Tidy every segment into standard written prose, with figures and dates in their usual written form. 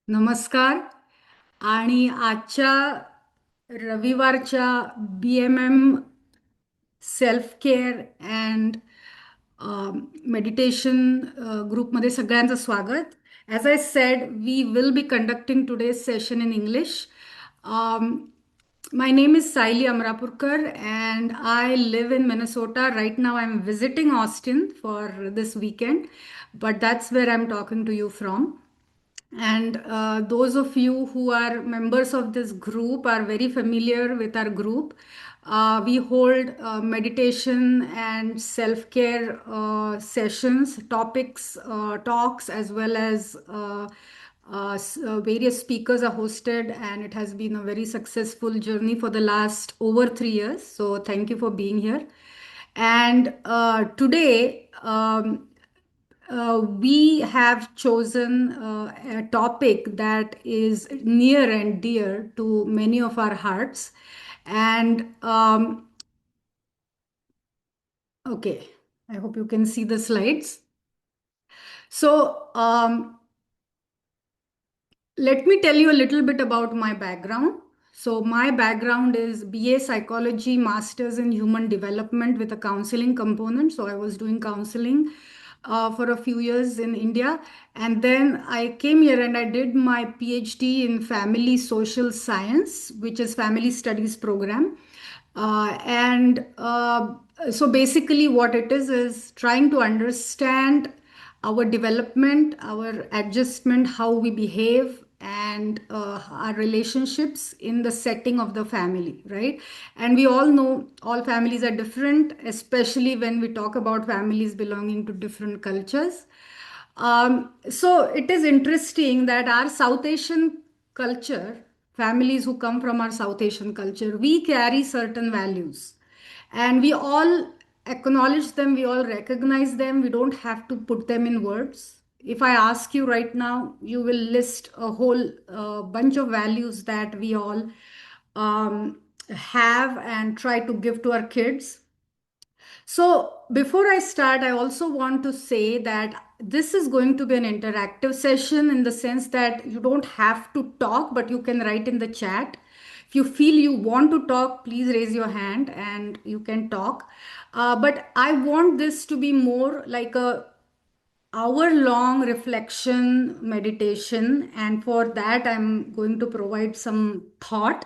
नमस्कार. आणि आजच्या रविवारच्या BMM self care and meditation ग्रुपमध्ये सगळ्यांचं स्वागत. As I said, we will be conducting today's session in English. My name is Sayali Amarapurkar and I live in Minnesota. Right now I'm visiting Austin for this weekend, but that's where I'm talking to you from. And those of you who are members of this group are very familiar with our group. We hold meditation and self care sessions, topics, talks, as well as various speakers are hosted, and it has been a very successful journey for the last over 3 years. So, thank you for being here. And today, we have chosen a topic that is near and dear to many of our hearts. And okay, I hope you can see the slides. So, let me tell you a little bit about my background. So, my background is BA Psychology, Masters in Human Development with a counseling component. So, I was doing counseling for a few years in India. And then I came here and I did my PhD in Family Social Science, which is Family Studies program. And so basically, what it is trying to understand our development, our adjustment, how we behave, and our relationships in the setting of the family, right? And we all know all families are different, especially when we talk about families belonging to different cultures. So it is interesting that our South Asian culture, families who come from our South Asian culture, we carry certain values and we all acknowledge them, we all recognize them, we don't have to put them in words. If I ask you right now, you will list a whole bunch of values that we all have and try to give to our kids. So, before I start, I also want to say that this is going to be an interactive session in the sense that you don't have to talk, but you can write in the chat. If you feel you want to talk, please raise your hand and you can talk. But I want this to be more like a hour long reflection meditation, and for that I'm going to provide some thought.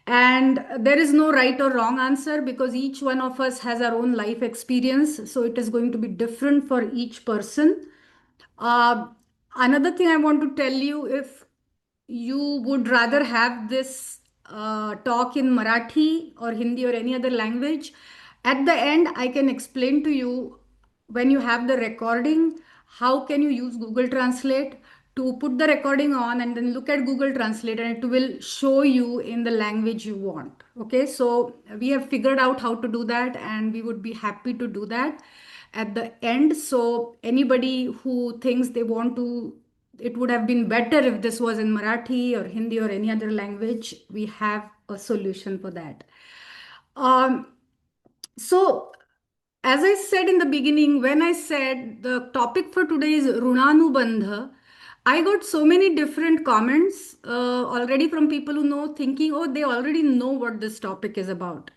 And there is no right or wrong answer because each one of us has our own life experience, so it is going to be different for each person. uh, Another thing I want to tell you, if you would rather have this talk in Marathi or Hindi or any other language, at the end, I can explain to you when you have the recording, how can you use Google Translate to put the recording on and then look at Google Translate and it will show you in the language you want. Okay, so we have figured out how to do that and we would be happy to do that at the end. So anybody who thinks they want to, it would have been better if this was in Marathi or Hindi or any other language, we have a solution for that. Um, so, as I said in the beginning, when I said the topic for today is Runanubandh, I got so many different comments already from people who know, thinking, oh, they already know what this topic is about.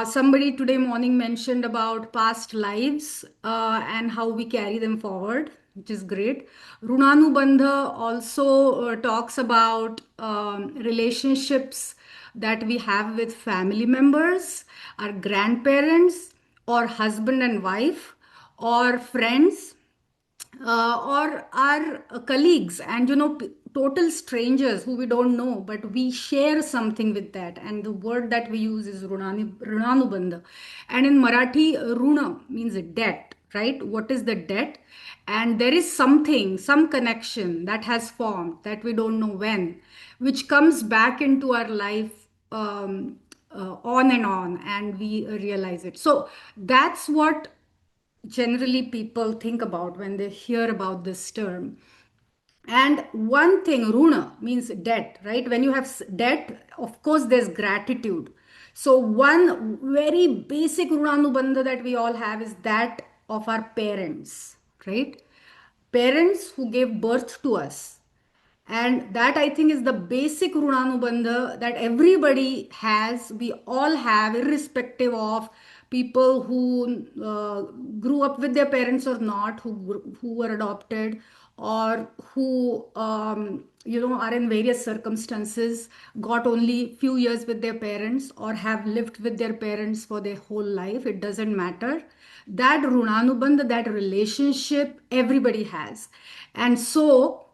Somebody today morning mentioned about past lives and how we carry them forward, which is great. Runanubandha also talks about relationships that we have with family members, our grandparents, or husband and wife, or friends, or our colleagues, and total strangers who we don't know, but we share something with that. And the word that we use is Runanubandh. And in Marathi, Runa means debt, right? What is the debt? And there is something, some connection that has formed that we don't know when, which comes back into our life on and on, and we realize it. So that's what generally people think about when they hear about this term. And one thing, runa means debt, right? When you have debt, of course, there's gratitude. So one very basic runanubandha that we all have is that of our parents, right? Parents who gave birth to us. And that I think is the basic Runanubandha that everybody has, we all have, irrespective of people who grew up with their parents or not, who were adopted, or who are in various circumstances, got only few years with their parents, or have lived with their parents for their whole life. It doesn't matter. That Runanubandha, that relationship, everybody has. And so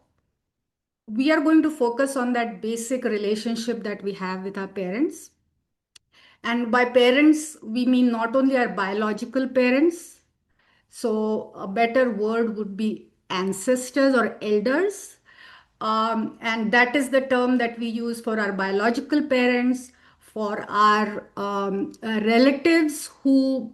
we are going to focus on that basic relationship that we have with our parents. And by parents, we mean not only our biological parents, so a better word would be ancestors or elders. And that is the term that we use for our biological parents, for our relatives who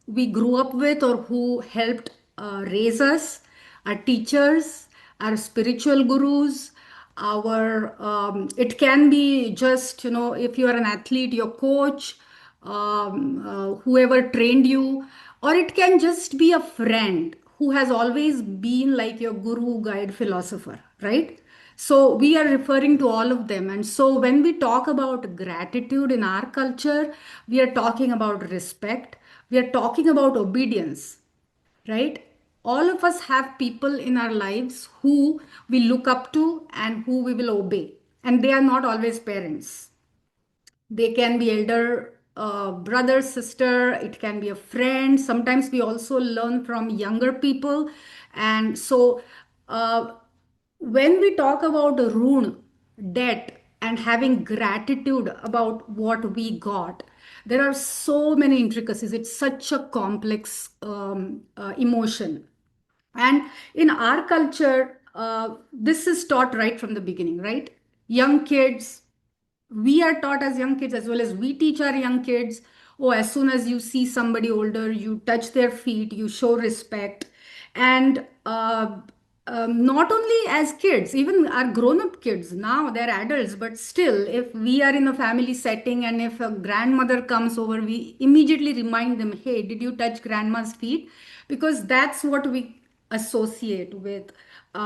we grew up with or who helped raise us, our teachers, our spiritual gurus, it can be just, if you are an athlete, your coach, whoever trained you, or it can just be a friend who has always been like your guru, guide, philosopher, right? So we are referring to all of them. And so when we talk about gratitude in our culture, we are talking about respect, we are talking about obedience, right? All of us have people in our lives who we look up to and who we will obey. And they are not always parents. They can be elder brother, sister, it can be a friend. Sometimes we also learn from younger people. And so uh, when we talk about rune, debt, and having gratitude about what we got, there are so many intricacies. It's such a complex emotion. And in our culture, this is taught right from the beginning, right? Young kids, we are taught as young kids, as well as we teach our young kids. Oh, as soon as you see somebody older, you touch their feet, you show respect. And not only as kids, even our grown-up kids, now they're adults, but still, if we are in a family setting and if a grandmother comes over, we immediately remind them, hey, did you touch grandma's feet? Because that's what we associate with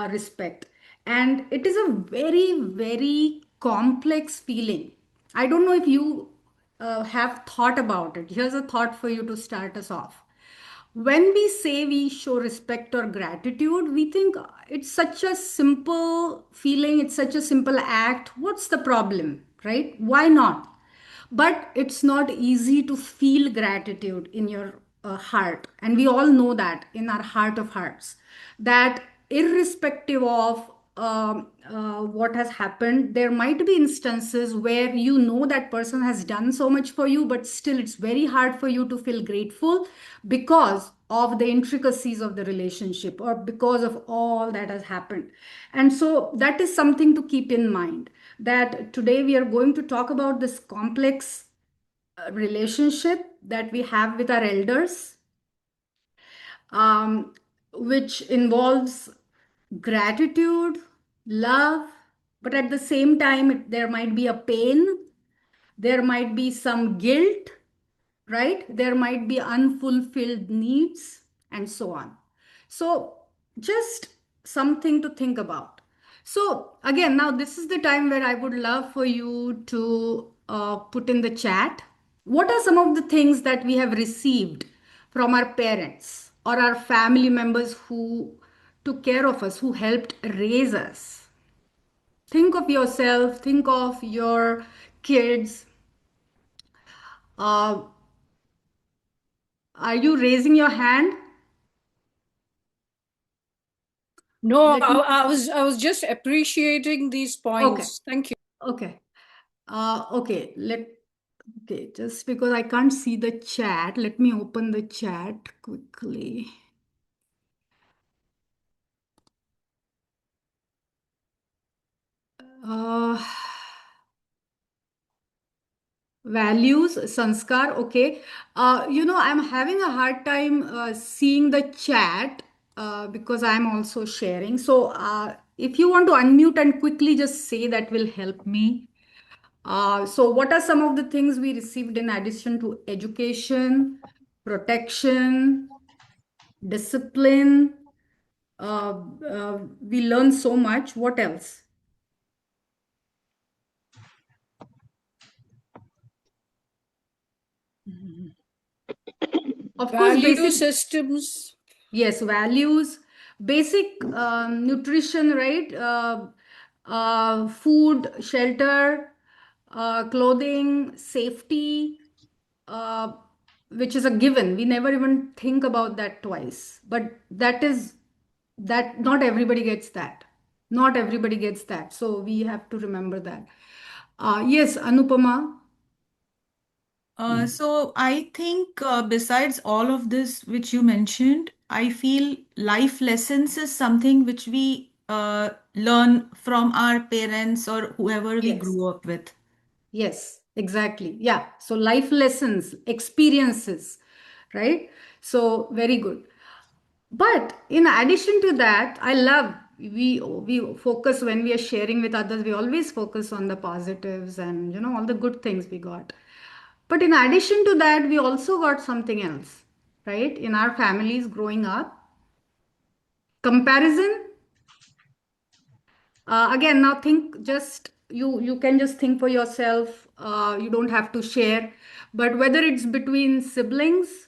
respect. And it is a very, very complex feeling. I don't know if you have thought about it. Here's a thought for you to start us off. When we say we show respect or gratitude, we think it's such a simple feeling, it's such a simple act. What's the problem, right? Why not? But it's not easy to feel gratitude in your heart. And we all know that in our heart of hearts, that irrespective of what has happened, there might be instances where you know that person has done so much for you, but still it's very hard for you to feel grateful because of the intricacies of the relationship or because of all that has happened. And so that is something to keep in mind, that today we are going to talk about this complex relationship that we have with our elders, um, which involves gratitude, love, but at the same time, there might be a pain, there might be some guilt, right? There might be unfulfilled needs, and so on. So, just something to think about. So, again, now this is the time where I would love for you to put in the chat. What are some of the things that we have received from our parents or our family members who took care of us, who helped raise us? Think of yourself, think of your kids. Uh, are you raising your hand? No, Let me. I was just appreciating these Okay, points. Thank you. okay. Okay, okay, just because I can't see the chat, let me open the chat quickly. Uh, Values, sanskar, okay. I'm having a hard time seeing the chat because I'm also sharing. So, if you want to unmute and quickly just say, that will help me. So, what are some of the things we received in addition to education, protection, discipline? We learn so much. What else? Of course, value basic, systems. yes, values, basic nutrition, right? Food, shelter, clothing, safety, uh, which is a given. We never even think about that twice. But that is that not everybody gets that. Not everybody gets that. So we have to remember that. Yes, Anupama. So I think besides all of this which you mentioned, I feel life lessons is something which we learn from our parents or whoever we Yes. grew up with. Yes, exactly. Yeah. So life lessons, experiences, right? So very good. But in addition to that, I love we focus when we are sharing with others, we always focus on the positives and all the good things we got. But in addition to that, we also got something else, right? In our families growing up, comparison. Again, now think just you can just think for yourself. You don't have to share, but whether it's between siblings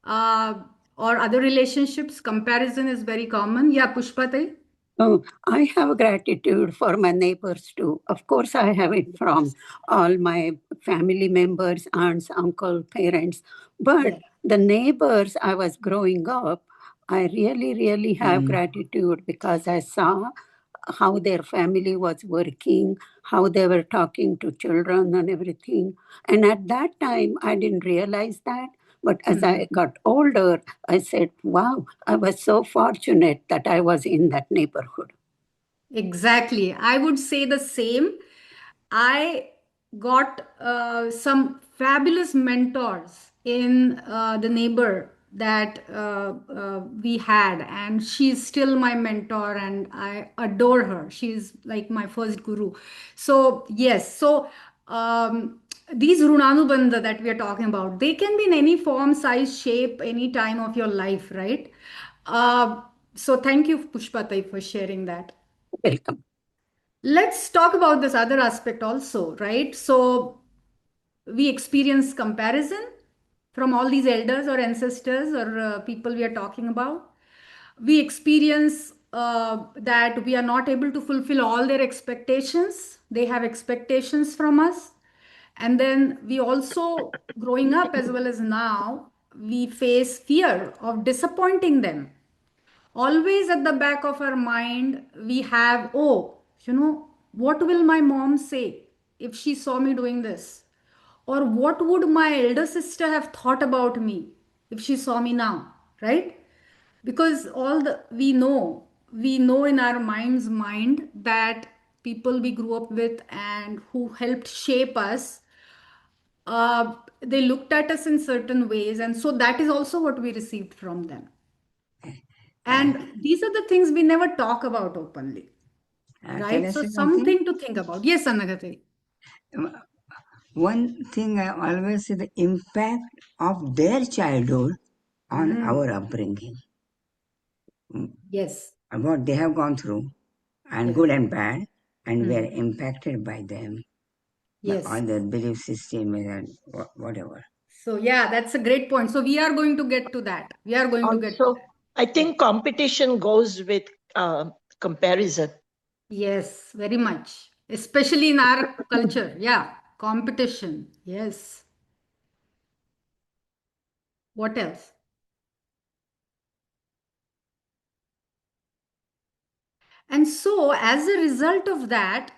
uh, or other relationships, comparison is very common. Yeah, Pushpate. Oh, I have gratitude for my neighbors too. Of course, I have it from all my family members, aunts, uncle, parents. But Yeah. the neighbors I was growing up, I really, really have gratitude because I saw how their family was working, how they were talking to children and everything. And at that time, I didn't realize that. But as I got older, I said, wow, I was so fortunate that I was in that neighborhood. Exactly. I would say the same. I got some fabulous mentors in the neighbor that we had, and she's still my mentor, and I adore her. She's like my first guru. So, yes. So, these Runanubandha that we are talking about, they can be in any form, size, shape, any time of your life, right? Uh, so, thank you, Pushpatai, for sharing that. Welcome. Let's talk about this other aspect also, right? So we experience comparison from all these elders or ancestors or people we are talking about. We experience that we are not able to fulfill all their expectations. They have expectations from us. And then we also, growing up as well as now, we face fear of disappointing them. Always at the back of our mind we have, oh, what will my mom say if she saw me doing this, or what would my elder sister have thought about me if she saw me now, right? Because all the we know in our mind's mind that people we grew up with and who helped shape us, they looked at us in certain ways, and so that is also what we received from them. Uh, And these are the things we never talk about openly, can right? I So say something? something to think about. Yes, Anagati. Um, One thing I always say, the impact of their childhood on Hmm. our upbringing, Yes, what they have gone through, and yes. good and bad, and we are Hmm. impacted by them, by Yes. all their belief system and whatever. So yeah, that's a great point. So we are going to get to that. We are going to get to Also, that. I Yes. think competition goes with comparison. Yes, very much. Especially in our culture. Yeah. Competition. Yes. What else? And so, as a result of that,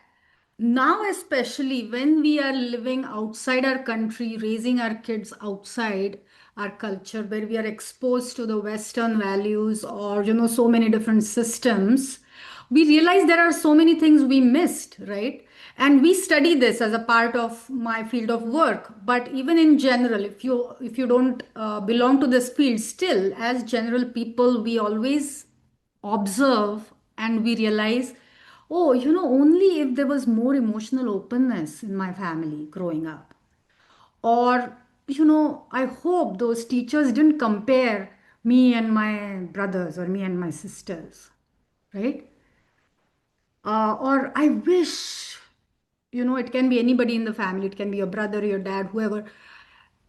now, especially when we are living outside our country, raising our kids outside our culture, where we are exposed to the Western values or, so many different systems, we realize there are so many things we missed, right? And we study this as a part of my field of work. But even in general, if you don't belong to this field, still, as general people, we always observe and we realize, oh, only if there was more emotional openness in my family growing up, or I hope those teachers didn't compare me and my brothers or me and my sisters, right? Or I wish, it can be anybody in the family, it can be your brother, your dad, whoever,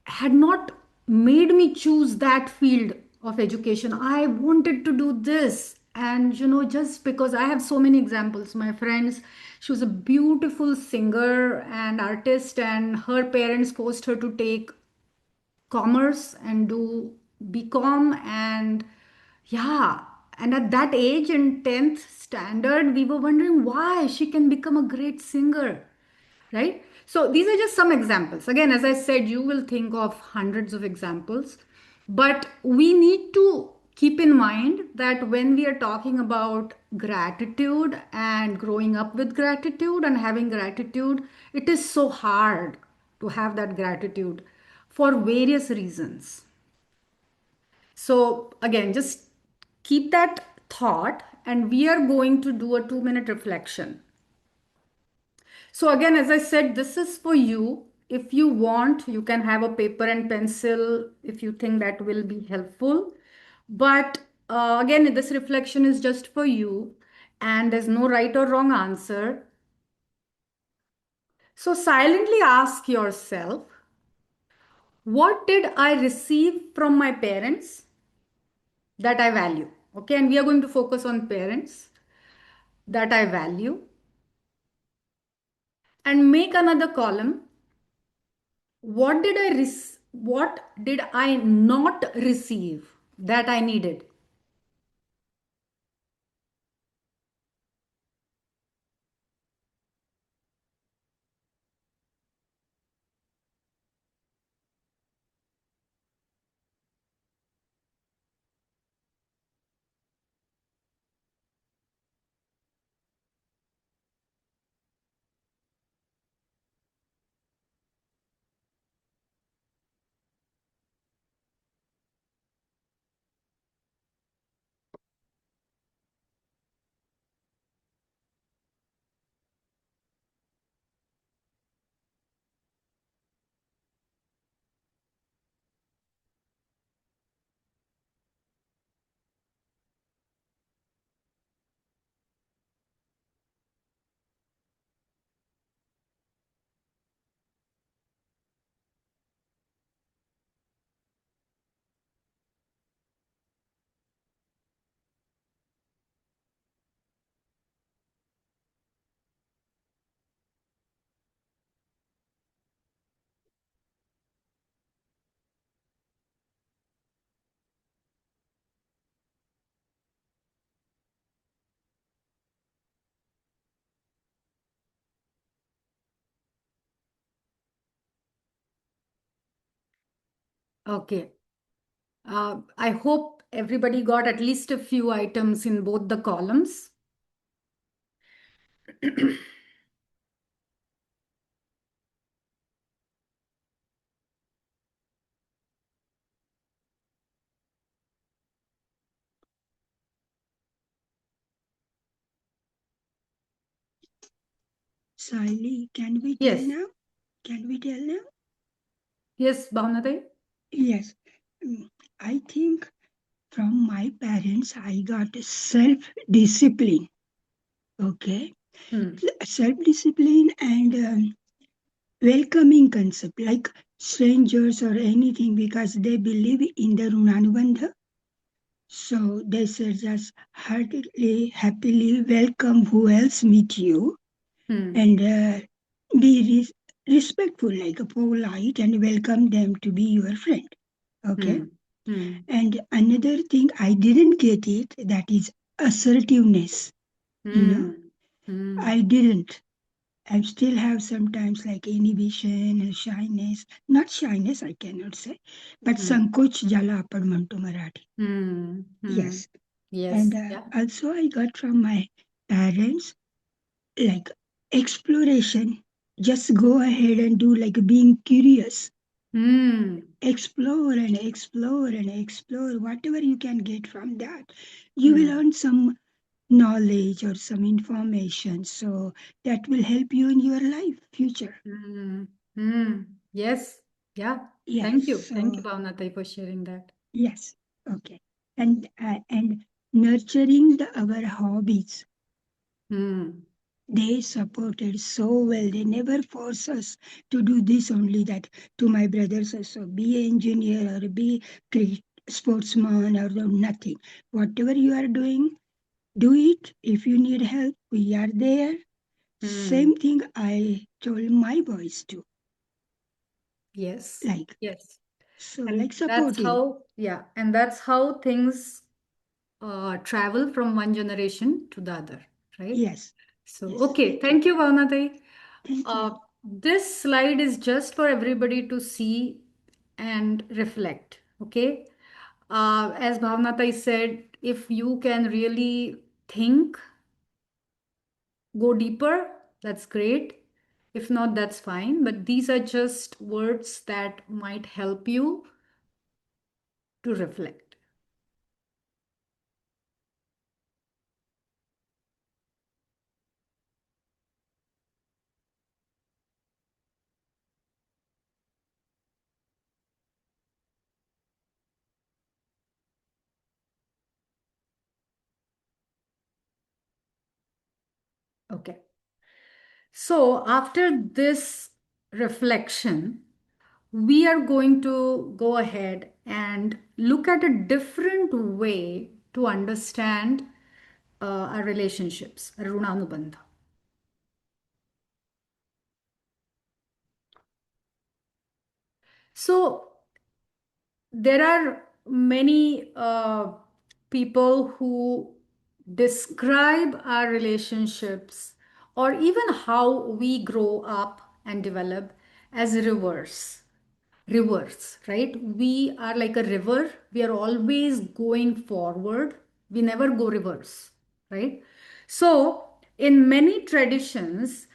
had not made me choose that field of education. I wanted to do this. And, just because I have so many examples, my friends, she was a beautiful singer and artist, and her parents forced her to take commerce and do BCom. And yeah, and at that age in 10th standard, we were wondering why she can become a great singer, right? So these are just some examples. Again, as I said, you will think of hundreds of examples, but we need to keep in mind that when we are talking about gratitude and growing up with gratitude and having gratitude, it is so hard to have that gratitude for various reasons. So again, just keep that thought, and we are going to do a 2-minute reflection. So again, as I said, this is for you. If you want, you can have a paper and pencil if you think that will be helpful. But again, this reflection is just for you, and there's no right or wrong answer. So silently ask yourself, what did I receive from my parents that I value? Okay, and we are going to focus on parents that I value. And make another column. What did I not receive that I needed? Okay. I hope everybody got at least a few items in both the columns. Sayali, can we tell Yes. now? Can we tell now? Yes, Bhavnatai? Yes. I think from my parents, I got self-discipline. Okay. Self-discipline and welcoming concept, like strangers or anything, because they believe in the ṛuṇānubandh. So they said just heartily, happily welcome who else meet you, and be respectful, like a polite, and welcome them to be your friend. Okay. And another thing I didn't get it, that is assertiveness. I didn't. I still have sometimes like inhibition and shyness. Not shyness, I cannot say, but sankoch jala apad manto Marathi. Yes. Yes. And Yeah. also I got from my parents like exploration. Just go ahead and do, like being curious. Explore and explore and explore whatever you can get from that. You will earn some knowledge or some information, so that will help you in your life future. Yes. Yeah. Yes. Thank you. So, Thank you, Bhavnatai, for sharing that. yes. Okay. And nurturing our hobbies. They supported so well. They never force us to do this only that. To my brothers also, be an engineer or be sportsman or nothing. Whatever you are doing, do it. If you need help, we are there. Same thing I told my boys too. Yes. Like, Yes. so And like that's supporting. how, yeah, and that's how things travel from one generation to the other, right? Yes. So, Yes. okay, thank you, Bhavnatai. Thank you. This slide is just for everybody to see and reflect, okay? As Bhavnatai said, if you can really think, go deeper, that's great. If not, that's fine. But these are just words that might help you to reflect. Okay. So after this reflection, we are going to go ahead and look at a different way to understand our relationships, Runanubandh. So there are many people who describe our relationships or even how we grow up and develop as rivers, right? We are like a river. We are always going forward. We never go reverse, right? So in many traditions,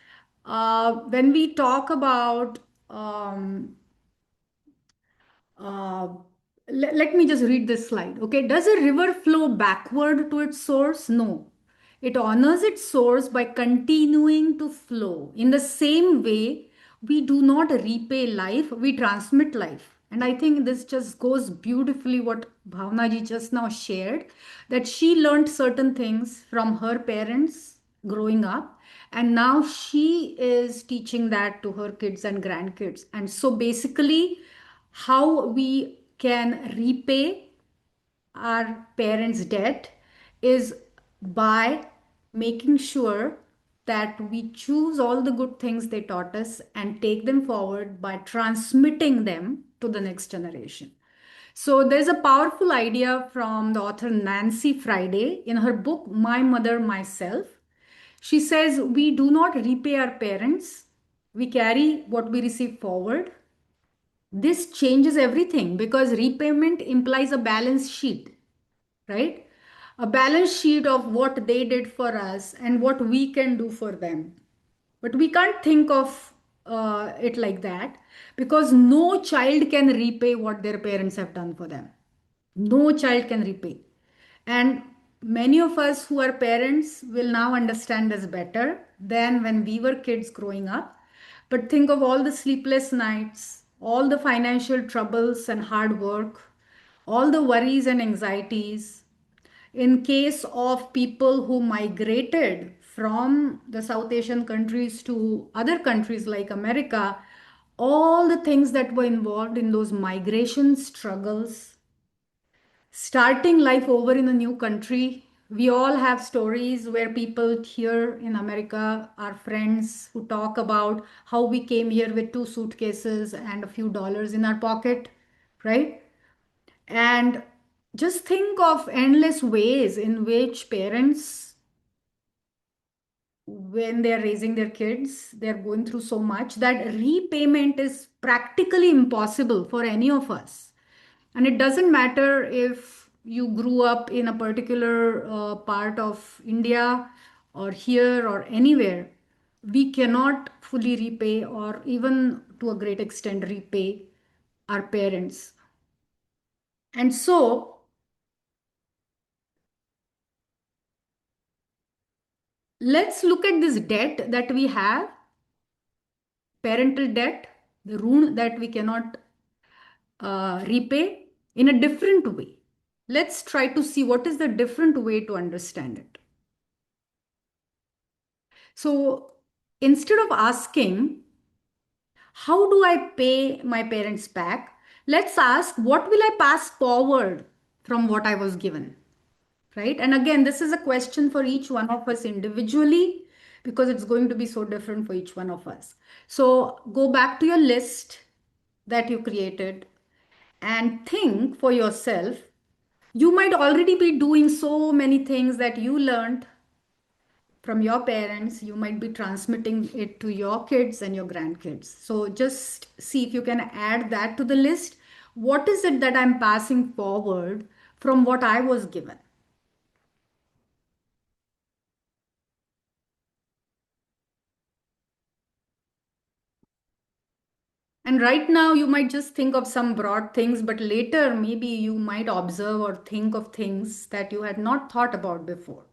when we talk about uh, let me just read this slide. Okay. Does a river flow backward to its source? No. It honors its source by continuing to flow. In the same way, we do not repay life, we transmit life. And I think this just goes beautifully what Bhavna ji just now shared, that she learned certain things from her parents growing up, and now she is teaching that to her kids and grandkids. And so basically, how we can repay our parents' debt is by making sure that we choose all the good things they taught us and take them forward by transmitting them to the next generation. So there's a powerful idea from the author Nancy Friday in her book, My Mother, Myself. She says, we do not repay our parents, we carry what we receive forward. This changes everything because repayment implies a balance sheet, right? A balance sheet of what they did for us and what we can do for them. But we can't think of it like that because no child can repay what their parents have done for them. No child can repay. And many of us who are parents will now understand this better than when we were kids growing up. But think of all the sleepless nights, all the financial troubles and hard work, all the worries and anxieties. In case of people who migrated from the South Asian countries to other countries like America, all the things that were involved in those migration struggles, starting life over in a new country. We all have stories where people here in America, our friends who talk about how we came here with two suitcases and a few dollars in our pocket, right? And just think of endless ways in which parents, when they're raising their kids, they're going through so much that repayment is practically impossible for any of us. And it doesn't matter if you grew up in a particular part of India or here or anywhere, we cannot fully repay or even to a great extent repay our parents. And so let's look at this debt that we have, parental debt, the rune that we cannot repay in a different way. Let's try to see what is the different way to understand it. So instead of asking, how do I pay my parents back? Let's ask, what will I pass forward from what I was given? Right? And again, this is a question for each one of us individually because it's going to be so different for each one of us. So go back to your list that you created and think for yourself. You might already be doing so many things that you learned from your parents. You might be transmitting it to your kids and your grandkids. So just see if you can add that to the list. What is it that I'm passing forward from what I was given? And right now, you might just think of some broad things, but later, maybe you might observe or think of things that you had not thought about before.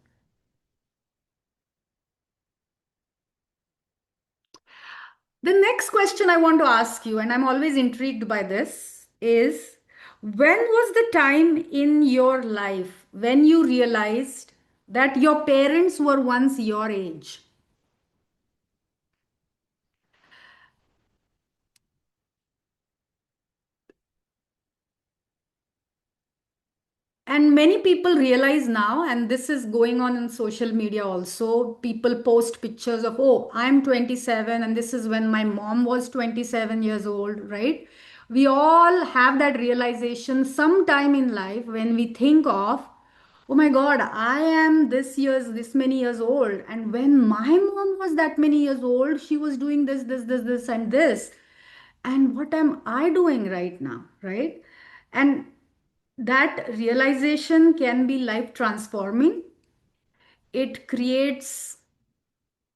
The next question I want to ask you, and I'm always intrigued by this, is when was the time in your life when you realized that your parents were once your age? And many people realize now, and this is going on in social media also. People post pictures of, oh, I'm 27, and this is when my mom was 27 years old, right? We all have that realization sometime in life when we think of, oh my God, I am this many years old. And when my mom was that many years old, she was doing this, and this. And what am I doing right now, right? And that realization can be life transforming. It creates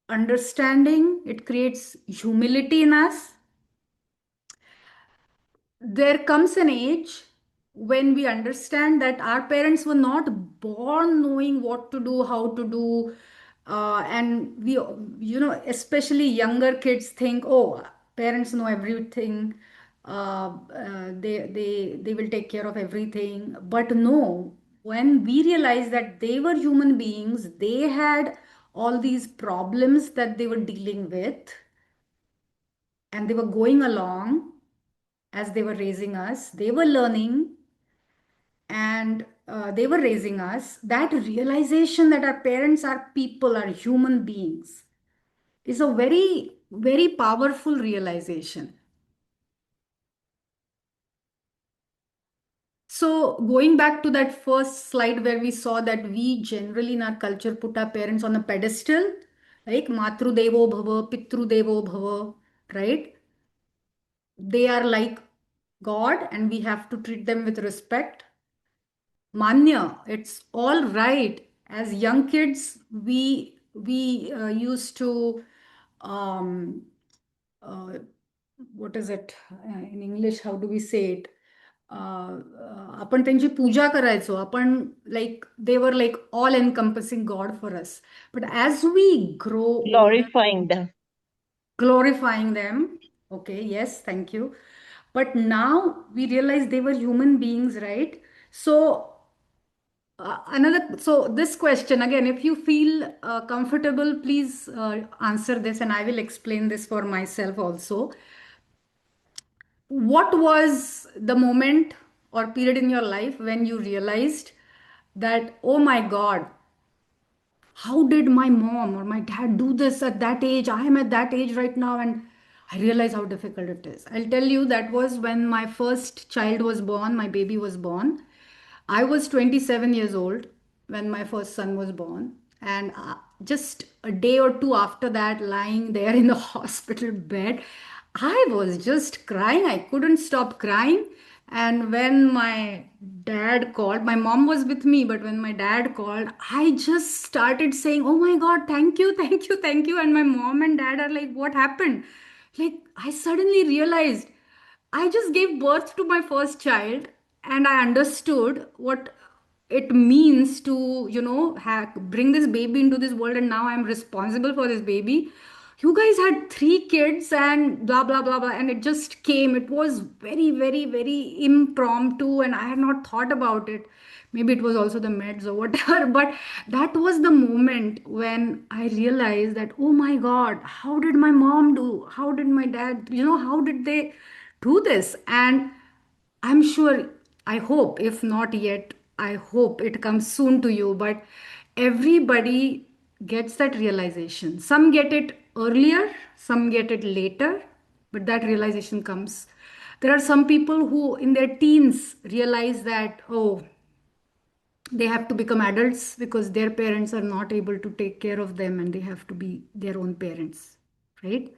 understanding, it creates humility in us. There comes an age when we understand that our parents were not born knowing what to do, how to do, and we, especially younger kids think, oh, parents know everything, they will take care of everything. But no, when we realize that they were human beings, they had all these problems that they were dealing with, and they were going along as they were raising us, they were learning and they were raising us. That realization that our parents are people, are human beings, is a very, very powerful realization. So, going back to that first slide where we saw that we generally in our culture put our parents on a pedestal, like Matru Devo Bhava, Pitru Devo Bhava, right? They are like God and we have to treat them with respect. Manya, it's all right. As young kids, we used to um, uh, what is it in English? How do we say it? आपण त्यांची पूजा करायचो. आपण like they were like all encompassing God for us. But as we grow older, Glorifying them. glorifying them. Okay, yes, thank you. But now we realize they were human beings, right? So so this question again, if you feel comfortable, please answer this, and I will explain this for myself also. What was the moment or period in your life when you realized that, oh my God, how did my mom or my dad do this at that age? I am at that age right now, and I realize how difficult it is. I'll tell you, that was when my first child was born, my baby was born. I was 27 years old when my first son was born. And just a day or two after that, lying there in the hospital bed, I was just crying. I couldn't stop crying. And when my dad called, my mom was with me, but when my dad called, I just started saying, oh my God, thank you, thank you, thank you. And my mom and dad are like, what happened? Like, I suddenly realized I just gave birth to my first child and I understood what it means to, bring this baby into this world, and now I'm responsible for this baby. you guys had 3 kids and blah blah blah blah, and it just came. It was very very very impromptu, and I had not thought about it. Maybe it was also the meds or whatever, but that was the moment when I realized that, oh my God, how did my mom do? How did my dad, how did they do this? And I'm sure, I hope, if not yet, I hope it comes soon to you. But everybody gets that realization. Some get it earlier, some get it later, but that realization comes. There are some people who, in their teens, realize that, oh, they have to become adults because their parents are not able to take care of them and they have to be their own parents, right?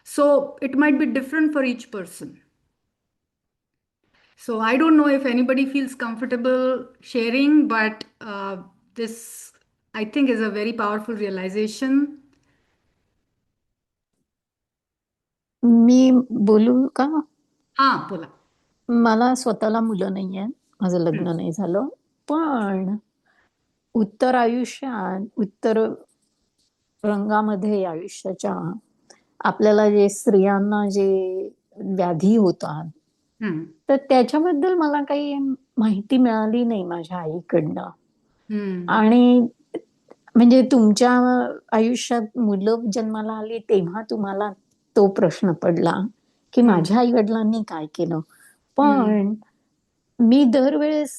So it might be different for each person. So I don't know if anybody feels comfortable sharing, but this, I think, is a very powerful realization. मी बोलू का? हा, बोला. मला स्वतःला मुलं नाही आहेत, माझं लग्न नाही झालं, पण उत्तर आयुष्यात, उत्तर रंगामध्ये आयुष्याच्या आपल्याला जे स्त्रियांना जे व्याधी होतात, तर त्याच्याबद्दल मला काही माहिती मिळाली नाही माझ्या आईकडनं. आणि म्हणजे तुमच्या आयुष्यात मुलं जन्माला आली तेव्हा तुम्हाला तो प्रश्न पडला की माझ्या आई वडिलांनी काय केलं. पण मी दरवेळेस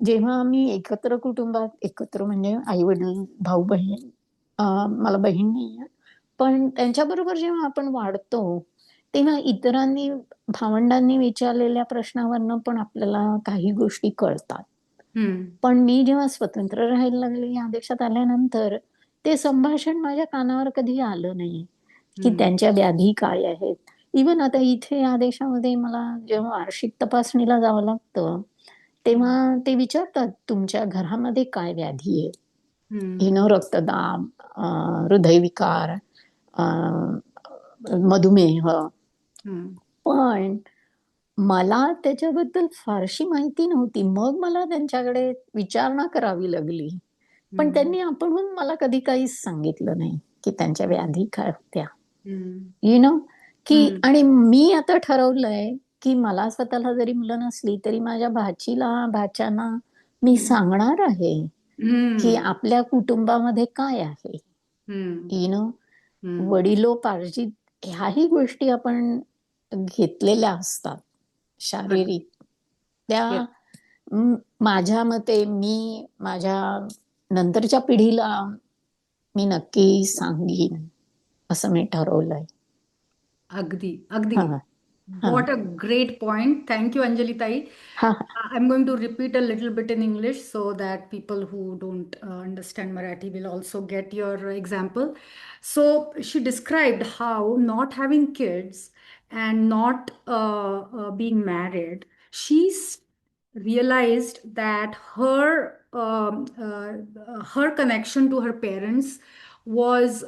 जेव्हा आम्ही एकत्र कुटुंबात, एकत्र म्हणजे आई वडील, भाऊ बहीण, मला बहीण नाही आहे, पण त्यांच्याबरोबर जेव्हा आपण वाढतो तेव्हा इतरांनी, भावंडांनी विचारलेल्या प्रश्नावरनं पण आपल्याला काही गोष्टी कळतात. पण मी जेव्हा स्वतंत्र राहायला लागले, या देशात आल्यानंतर ते संभाषण माझ्या कानावर कधी आलं नाही की त्यांच्या व्याधी काय आहेत. इवन आता इथे या देशामध्ये मला जेव्हा वार्षिक तपासणीला जावं लागतं तेव्हा ते विचारतात तुमच्या घरामध्ये काय व्याधी आहे, रक्तदाब, हृदयविकार, मधुमेह. पण मला त्याच्याबद्दल फारशी माहिती नव्हती. मग मला त्यांच्याकडे विचारणा करावी लागली. पण त्यांनी आपणहून मला कधी काहीच सांगितलं नाही की त्यांच्या व्याधी काय होत्या. की आणि मी आता ठरवलंय की मला स्वतःला जरी मुलं नसली तरी माझ्या भाचीला, भाच्यांना मी सांगणार आहे की आपल्या कुटुंबामध्ये काय आहे. वडिलोपार्जित ह्याही गोष्टी आपण घेतलेल्या असतात शारीरिक. त्या माझ्या मते मी माझ्या नंतरच्या पिढीला मी नक्की सांगीन असं मी ठरवलंय. Agdi, Agdi. What a great point. Thank you, Anjali Tai. I'm going to repeat a little bit in English so that people who don't understand Marathi will also get your example. So she described how not having kids and not being married, she's realized that her connection to her parents was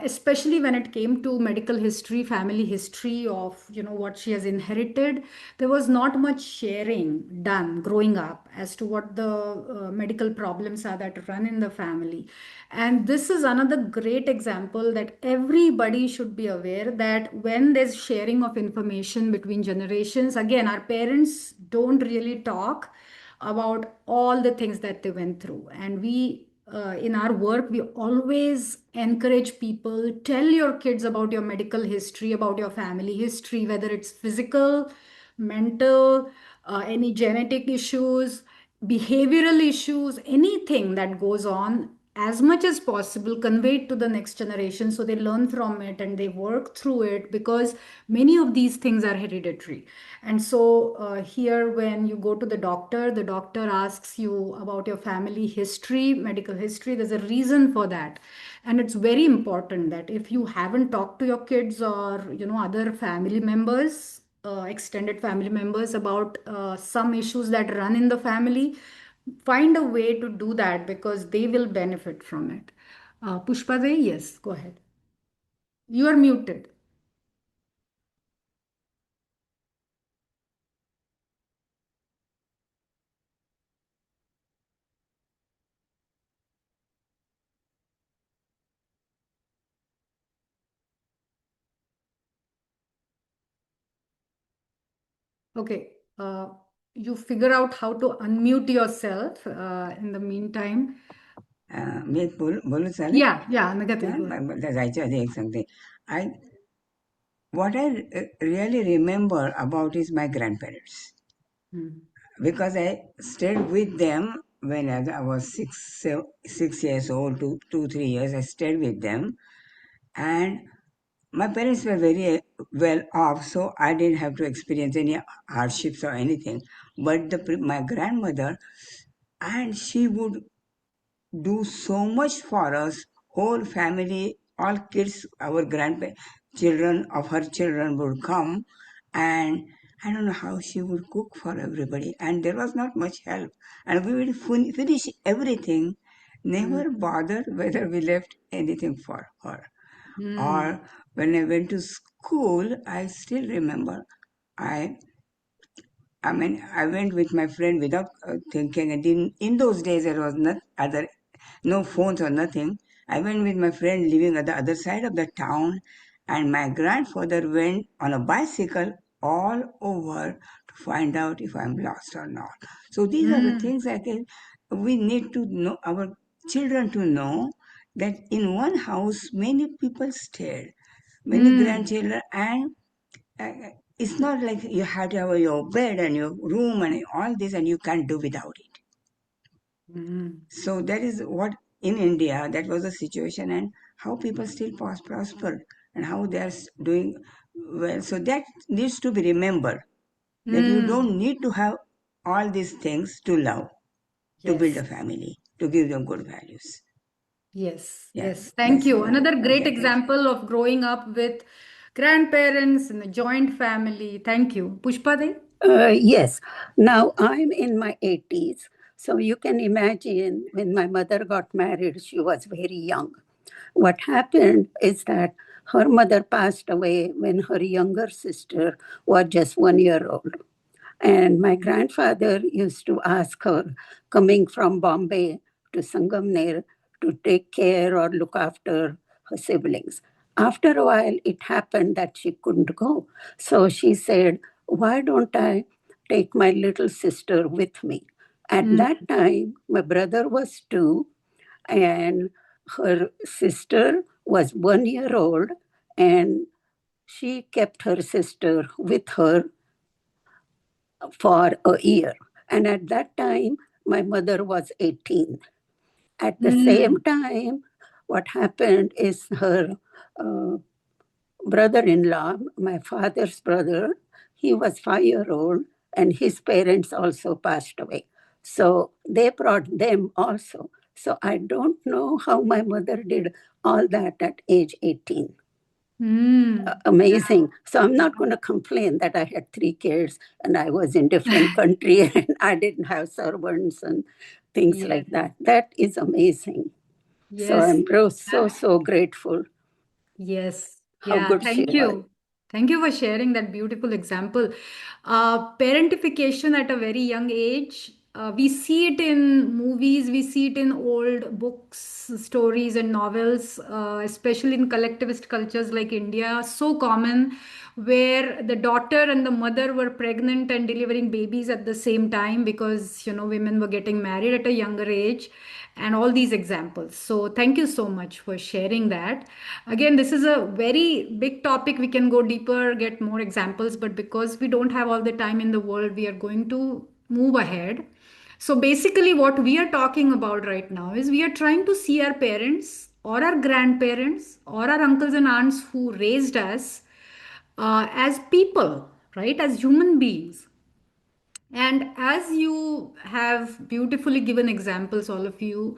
especially when it came to medical history, family history of what she has inherited. There was not much sharing done growing up as to what the medical problems are that run in the family. And this is another great example that everybody should be aware that when there's sharing of information between generations, again, our parents don't really talk about all the things that they went through. And we, in our work, we always encourage people, tell your kids about your medical history, about your family history, whether it's physical, mental, any genetic issues, behavioral issues, anything that goes on, as much as possible convey it to the next generation so they learn from it and they work through it, because many of these things are hereditary. And so here, when you go to the doctor asks you about your family history, medical history. There's a reason for that. And it's very important that if you haven't talked to your kids or other family members, extended family members, about some issues that run in the family, find a way to do that because they will benefit from it. Pushpa, yes, go ahead. You are muted. Okay. You figure out how to unmute yourself in the meantime. मी बोलू चालेल? Yeah, Nagati, go ahead. जायच्या आधी एक सांगते. What I really remember about is my grandparents. Because I stayed with them when I was 6 years old, 3 years. I stayed with them, and my parents were very well off, so I didn't have to experience any hardships or anything. But my grandmother, and she would do so much for us, whole family, all kids, our children of her children would come, and I don't know how she would cook for everybody, and there was not much help, and we would finish everything, never bothered whether we left anything for her. Or when I went to school, I still remember, I went with my friend without thinking, and in those days there was no phones or nothing. I went with my friend living at the other side of the town, and my grandfather went on a bicycle all over to find out if I'm lost or not. So these are the things I think we need to know, our children to know, that in one house many people stayed, many grandchildren, and it's not like you have to have your bed and your room and all this and you can't do without it. So that is what in India, that was the situation, and how people still prospered and how they are doing well. So that needs to be remembered, that you don't need to have all these things to love, to build a family, to give them good values. Yes. Thank you. Another great example of growing up with grandparents in a joint family. Thank you. Pushpa? Yes. Now I'm in my 80s. So you can imagine when my mother got married, she was very young. What happened is that her mother passed away when her younger sister was just 1 year old. And my grandfather used to ask her, coming from Bombay to Sangamner, to take care or look after her siblings. After a while, it happened that she couldn't go. So she said, why don't I take my little sister with me? At that time, my brother was 2, and her sister was 1 year old, and she kept her sister with her for a year. And at that time, my mother was 18. At the same time, what happened is her brother-in-law, my father's brother, he was 5 year old, and his parents also passed away. So they brought them also. So I don't know how my mother did all that at age 18. Amazing. So I'm not going to complain that I had 3 kids and I was in different country and I didn't have servants and things like that. That is amazing. So I'm so grateful. Yes. How good she Thank you. Thank you for sharing that beautiful example. Parentification at a very young age. We see it in movies, we see it in old books, stories, and novels, especially in collectivist cultures like India. So common, where the daughter and the mother were pregnant and delivering babies at the same time because, women were getting married at a younger age, and all these examples. So thank you so much for sharing that. Again, this is a very big topic. We can go deeper, get more examples, but because we don't have all the time in the world, we are going to move ahead. So basically, what we are talking about right now is we are trying to see our parents or our grandparents or our uncles and aunts who raised us as people, right? As human beings. And as you have beautifully given examples, all of you,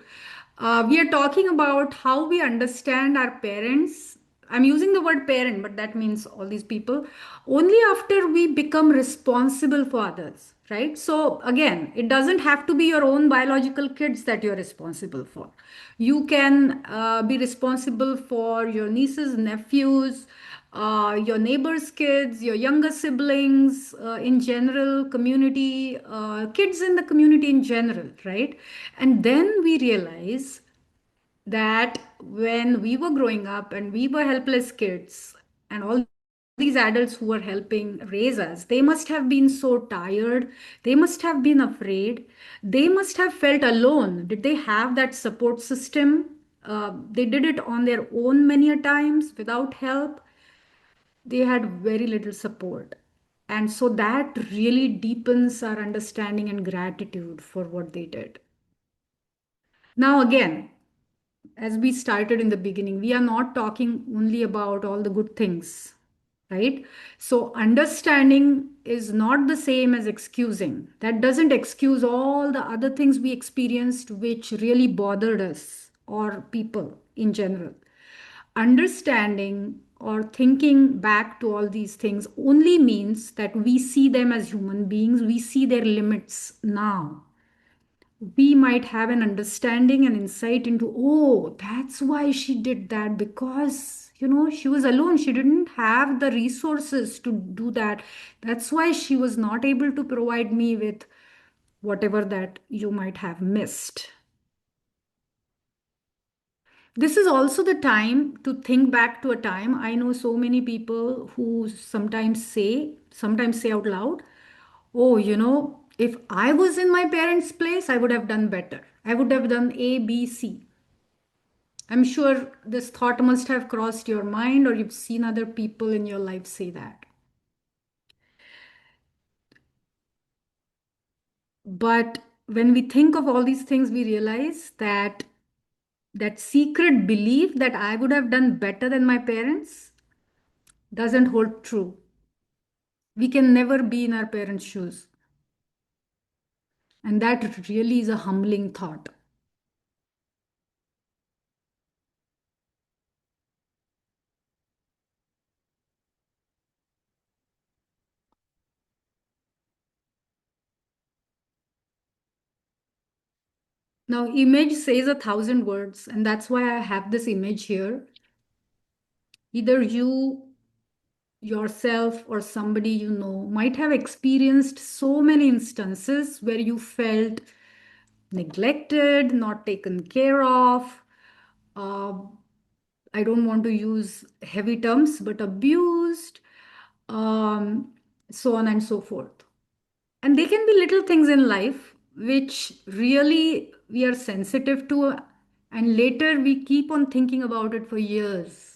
we are talking about how we understand our parents. I'm using the word parent, but that means all these people only after we become responsible for others, right? So, again, it doesn't have to be your own biological kids that you're responsible for. You can be responsible for your nieces, nephews, your neighbors' kids, your younger siblings, in general, community, kids in the community in general, right? And then we realize that when we were growing up and we were helpless kids and all these adults who were helping raise us, they must have been so tired. They must have been afraid. They must have felt alone. Did they have that support system? They did it on their own many a times without help. They had very little support. And so that really deepens our understanding and gratitude for what they did. Now, again, as we started in the beginning, we are not talking only about all the good things, right? So, understanding is not the same as excusing. That doesn't excuse all the other things we experienced which really bothered us or people in general. Understanding or thinking back to all these things only means that we see them as human beings, we see their limits now. We might have an understanding and insight into, oh, that's why she did that, because she was alone, she didn't have the resources to do that. That's why she was not able to provide me with whatever that you might have missed. This is also the time to think back to a time. I know so many people who sometimes say out loud, oh, if I was in my parents' place, I would have done better. I would have done A, B, C. I'm sure this thought must have crossed your mind, or you've seen other people in your life say that. But when we think of all these things, we realize that that secret belief that I would have done better than my parents doesn't hold true. We can never be in our parents' shoes. And that really is a humbling thought. Now, image says 1,000 words, and that's why I have this image here. Either you yourself or somebody you know might have experienced so many instances where you felt neglected, not taken care of. Uh, I don't want to use heavy terms, but abused, so on and so forth. And they can be little things in life which really we are sensitive to, and later we keep on thinking about it for years.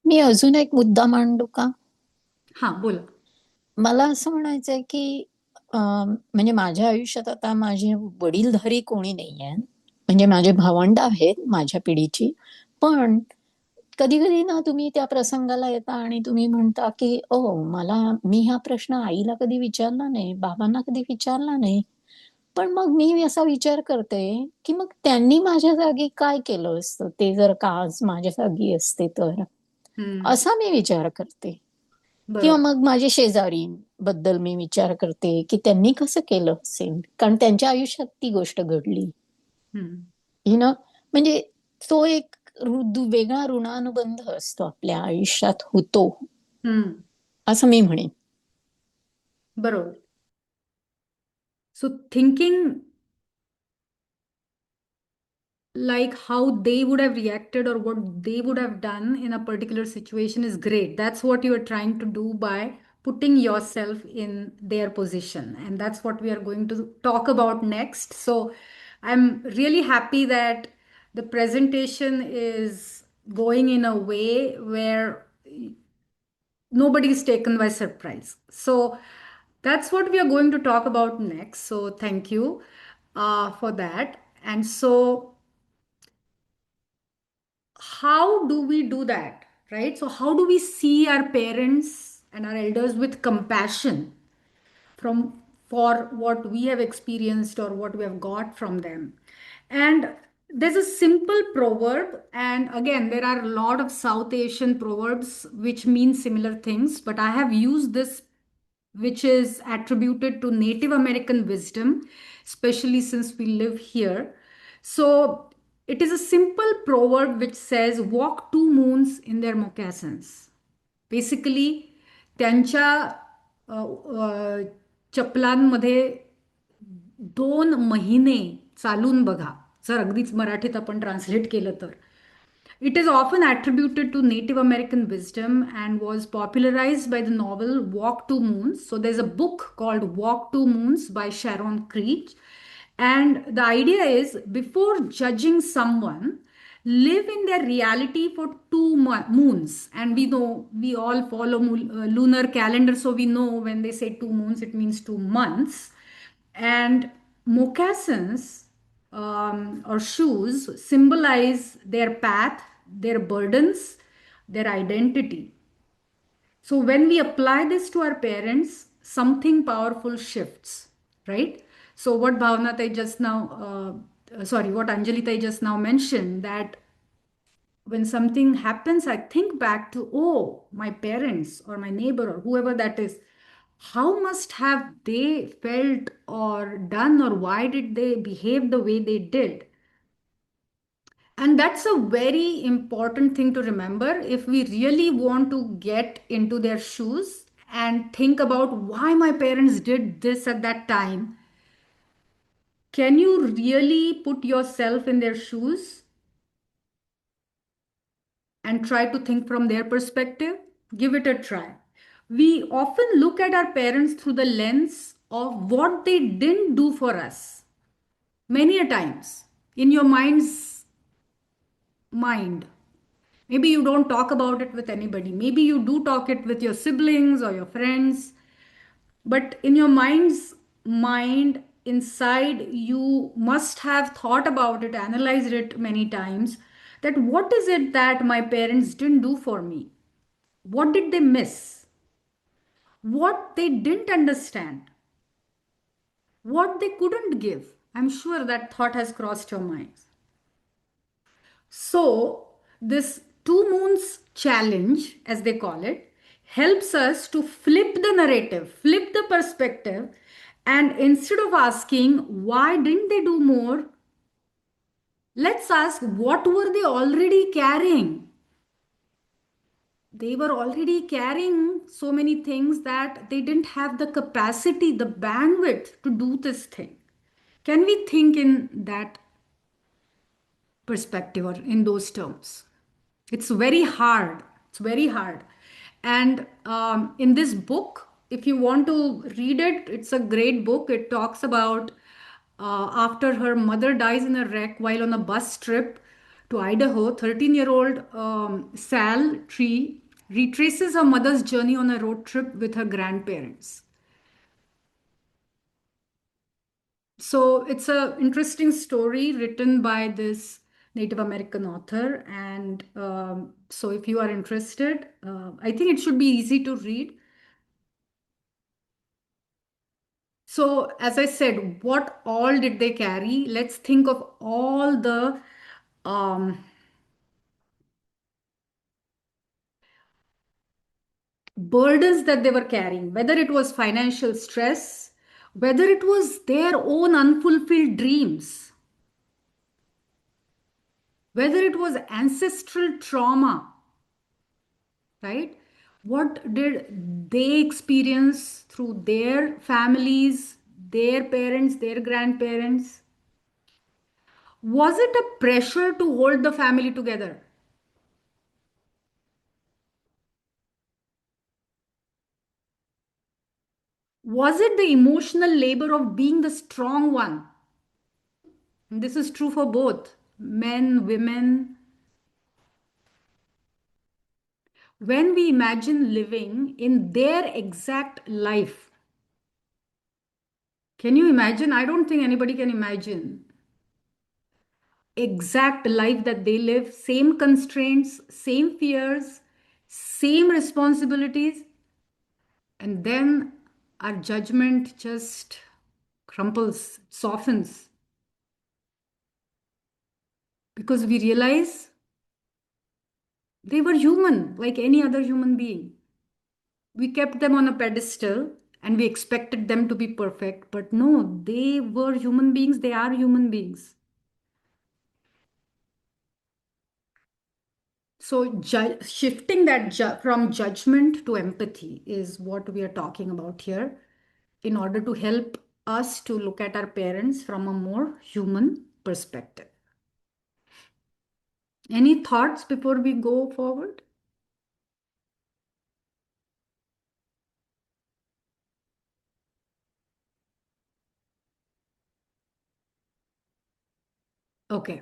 मी अजून एक मुद्दा मांडू का? हा, बोला. मला असं म्हणायचंय की म्हणजे माझ्या आयुष्यात आता माझे वडीलधारी कोणी नाहीये. म्हणजे माझे भावंड आहेत माझ्या पिढीची. पण कधी कधी ना तुम्ही त्या प्रसंगाला येता आणि तुम्ही म्हणता की मी हा प्रश्न आईला कधी विचारला नाही, बाबांना कधी विचारला नाही. पण मग मी असा विचार करते की मग त्यांनी माझ्या जागी काय केलं असतं, ते जर का आज माझ्या जागी असते तर, असा मी विचार करते. किंवा मग माझे शेजारी बद्दल मी विचार करते की त्यांनी कसं केलं असेल, कारण त्यांच्या आयुष्यात ती गोष्ट घडली. म्हणजे तो एक वेगळा ऋणानुबंध असतो आपल्या आयुष्यात होतो, असं मी म्हणेन. बरोबर. सो thinking like how they would have reacted or what they would have done in a particular situation is great. That's what you are trying to do by putting yourself in their position. And that's what we are going to talk about next. So I'm really happy that the presentation is going in a way where nobody is taken by surprise. So that's what we are going to talk about next. So thank you for that. And so how do we do that, right? So how do we see our parents and our elders with compassion for what we have experienced or what we have got from them? And there's a simple proverb, and again there are a lot of South Asian proverbs which mean similar things, but I have used this, which is attributed to Native American wisdom, especially since we live here. So it is a simple proverb which says, walk two moons in their moccasins. Basically, त्यांच्या चपलांमध्ये 2 महिने चालून बघा, जर अगदीच मराठीत आपण translate केलं तर. It is often attributed to Native American wisdom and was popularized by the novel Walk Two Moons. So there's a book called Walk Two Moons by Sharon Creech. And the idea is before judging someone, live in their reality for moons. And we know we all follow lunar calendar, so we know when they say 2 moons, it means 2 months. And moccasins or shoes symbolize their path, their burdens, their identity. So when we apply this to our parents, something powerful shifts, right? So what Bhavna just now, what Anjali just now mentioned, that when something happens, I think back to, oh, my parents or my neighbor or whoever that is, how must have they felt or done, or why did they behave the way they did? And that's a very important thing to remember if we really want to get into their shoes and think about why my parents did this at that time. Can you really put yourself in their shoes and try to think from their perspective? Give it a try. We often look at our parents through the lens of what they didn't do for us. Many a times in your mind. Maybe you don't talk about it with anybody. Maybe you do talk it with your siblings or your friends. But in your mind, inside, you must have thought about it, analyzed it many times. That what is it that my parents didn't do for me? What did they miss? What they didn't understand? What they couldn't give? I'm sure that thought has crossed your minds. So, this 2 moons challenge, as they call it, helps us to flip the narrative, flip the perspective, and instead of asking, why didn't they do more? Let's ask, what were they already carrying? They were already carrying so many things that they didn't have the capacity, the bandwidth to do this thing. Can we think in that perspective or in those terms? It's very hard. It's very hard. And in this book, if you want to read it, it's a great book. It talks about after her mother dies in a wreck while on a bus trip to Idaho, 13-year-old Sal Tree retraces her mother's journey on a road trip with her grandparents. So it's a interesting story written by this Native American author. And so if you are interested, I think it should be easy to read. So as I said, what all did they carry? Let's think of all the burdens that they were carrying, whether it was financial stress, whether it was their own unfulfilled dreams, whether it was ancestral trauma, right? What did they experience through their families, their parents, their grandparents? Was it a pressure to hold the family together? Was it the emotional labor of being the strong one? And this is true for both men, women. When we imagine living in their exact life, can you imagine? I don't think anybody can imagine exact life that they live, same constraints, same fears, same responsibilities, and then our judgment just crumples, softens, because we realize they were human like any other human being. We kept them on a pedestal and we expected them to be perfect, but no, they were human beings, they are human beings. So shifting that from judgment to empathy is what we are talking about here, in order to help us to look at our parents from a more human perspective. Any thoughts before we go forward? Okay.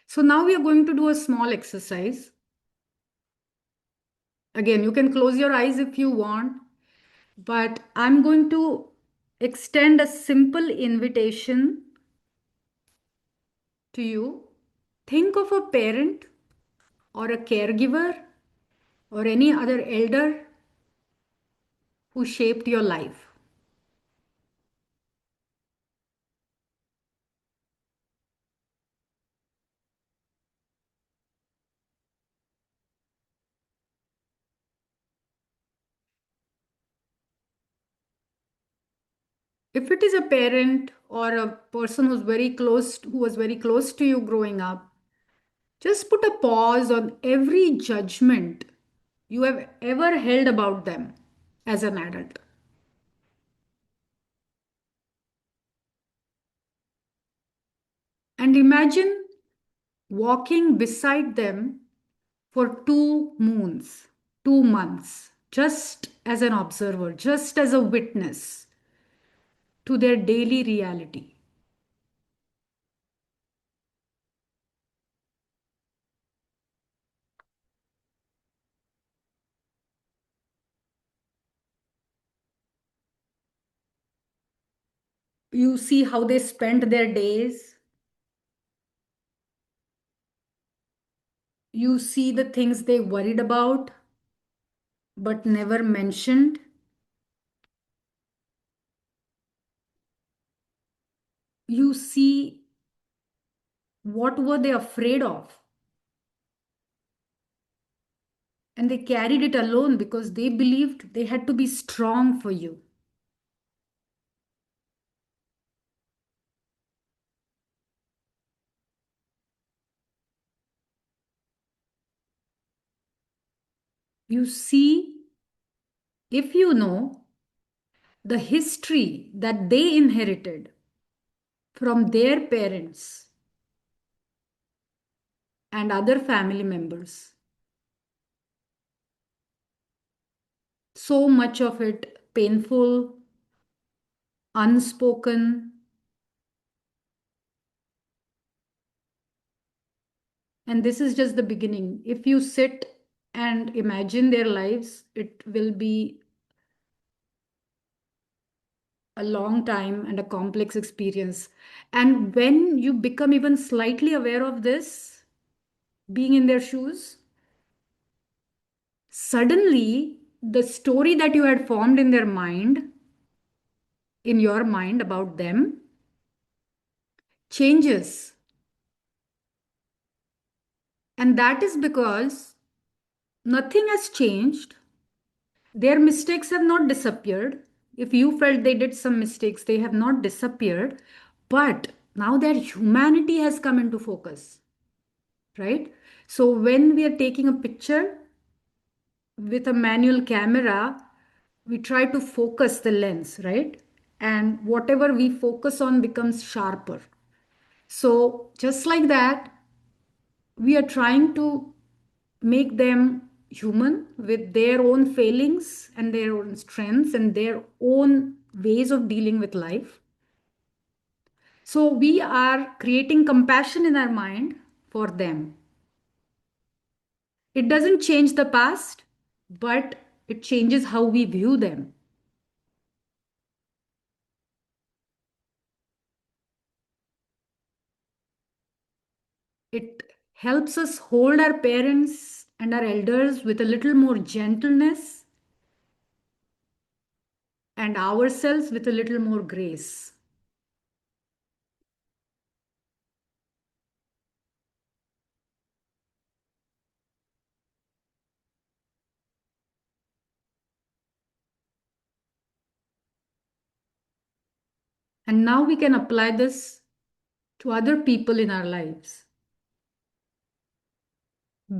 So now we are going to do a small exercise. Again, you can close your eyes if you want, but I'm going to extend a simple invitation to you. Think of a parent or a caregiver or any other elder who shaped your life. If it is a parent or a person who was very close to you growing up, just put a pause on every judgment you have ever held about them as an adult. And imagine walking beside them for 2 moons, 2 months, just as an observer, just as a witness to their daily reality. You see how they spent their days. You see the things they worried about but never mentioned. You see what were they afraid of, and they carried it alone because they believed they had to be strong for you. You see, if you know the history that they inherited from their parents and other family members, so much of it painful, unspoken. And this is just the beginning. If you sit and imagine their lives, it will be a long time and a complex experience. And when you become even slightly aware of this, being in their shoes, suddenly the story that you had formed in their mind, in your mind about them, changes. And that is because nothing has changed. Their mistakes have not disappeared. If you felt they did some mistakes, they have not disappeared. But now their humanity has come into focus, right? So when we are taking a picture with a manual camera, we try to focus the lens, right? And whatever we focus on becomes sharper. So just like that, we are trying to make them human with their own failings and their own strengths and their own ways of dealing with life. So we are creating compassion in our mind for them. It doesn't change the past, but it changes how we view them. It helps us hold our parents and our elders with a little more gentleness and ourselves with a little more grace. And now we can apply this to other people in our lives.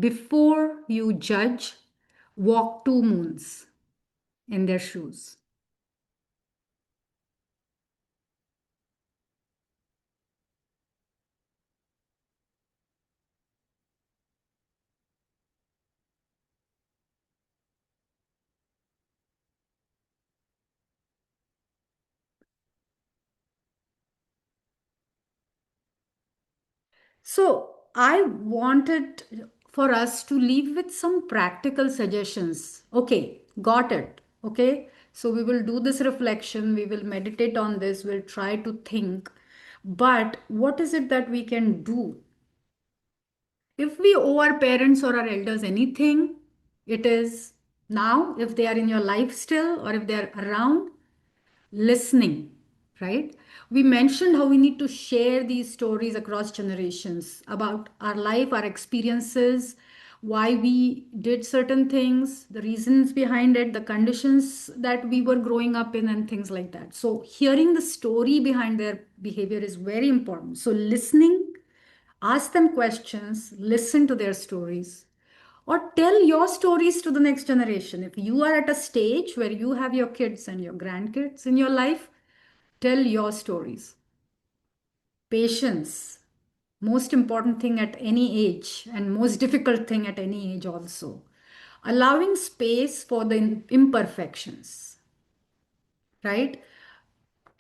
Before you judge, walk 2 moons in their shoes. So I wanted for us to leave with some practical suggestions. Okay, got it. Okay, so we will do this reflection, we will meditate on this, we'll try to think. But what is it that we can do? If we owe our parents or our elders anything, it is now, if they are in your life still or if they are around, listening, right? We mentioned how we need to share these stories across generations about our life, our experiences, why we did certain things, the reasons behind it, the conditions that we were growing up in, and things like that. So, hearing the story behind their behavior is very important. So, listening, ask them questions, listen to their stories, or tell your stories to the next generation. If you are at a stage where you have your kids and your grandkids in your life, tell your stories. Patience, most important thing at any age, and most difficult thing at any age also. Allowing space for the imperfections, right?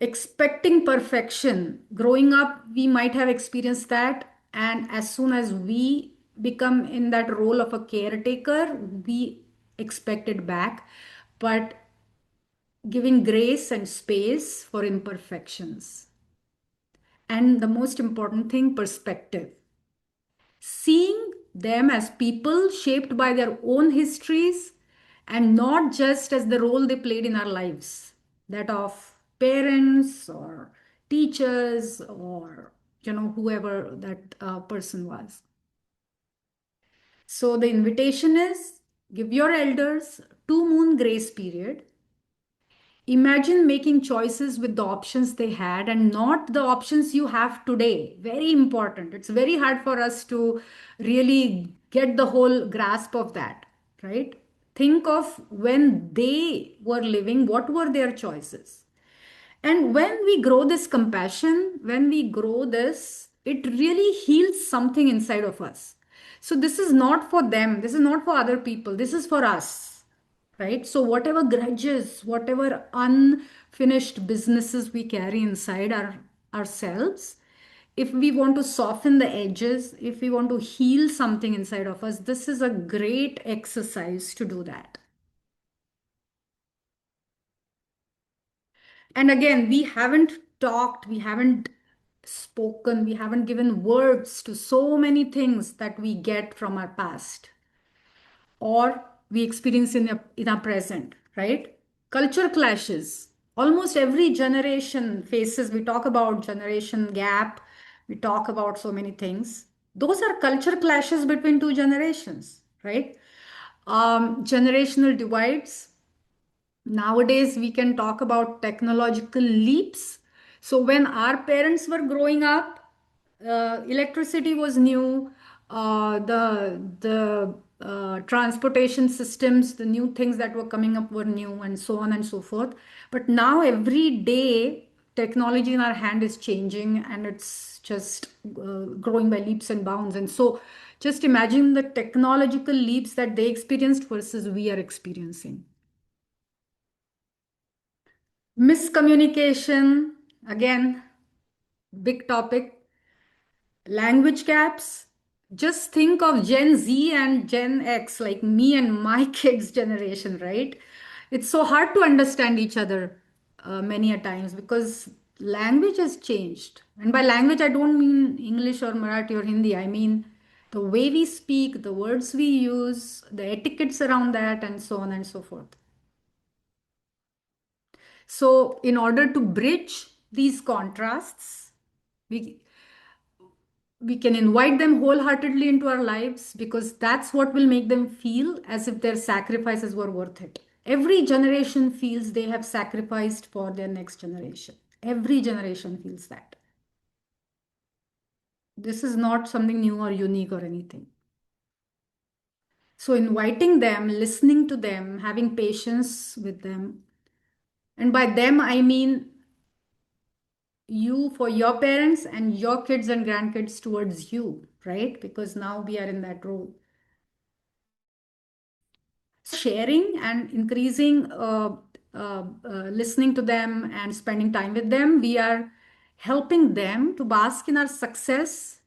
Expecting perfection. Growing up, we might have experienced that. And as soon as we become in that role of a caretaker, we expect it back. But giving grace and space for imperfections. And the most important thing, perspective. Seeing them as people shaped by their own histories and not just as the role they played in our lives, that of parents or teachers or whoever that person was. So the invitation is, give your elders 2 moon grace period. Imagine making choices with the options they had and not the options you have today. Very important. It's very hard for us to really get the whole grasp of that, right? Think of when they were living, what were their choices? And when we grow this compassion, when we grow this, it really heals something inside of us. So this is not for them, this is not for other people, this is for us, right? So whatever grudges, whatever unfinished businesses we carry inside ourselves, if we want to soften the edges, if we want to heal something inside of us, this is a great exercise to do that. And again, we haven't talked, we haven't spoken, we haven't given words to so many things that we get from our past or we experience in our present, right? Culture clashes. Almost every generation faces, we talk about generation gap, we talk about so many things. Those are culture clashes between two generations, right? Generational divides. Nowadays, we can talk about technological leaps. So, when our parents were growing up, electricity was new, the transportation systems, the new things that were coming up were new, and so on and so forth. But now, every day, technology in our hand is changing and it's just growing by leaps and bounds. And so, just imagine the technological leaps that they experienced versus we are experiencing. Miscommunication, again, big topic. Language gaps. Just think of Gen Z and Gen X, like me and my kids' generation, right? It's so hard to understand each other many a times because language has changed. And by language, I don't mean English or Marathi or Hindi. I mean the way we speak, the words we use, the etiquettes around that, and so on and so forth. So, in order to bridge these contrasts, we, we can invite them wholeheartedly into our lives because that's what will make them feel as if their sacrifices were worth it. Every generation feels they have sacrificed for their next generation. Every generation feels that. This is not something new or unique or anything. So, inviting them, listening to them, having patience with them. And by them, I mean you for your parents and your kids and grandkids towards you, right? Because now we are in that role. Sharing and increasing listening to them and spending time with them, we are helping them to bask in our success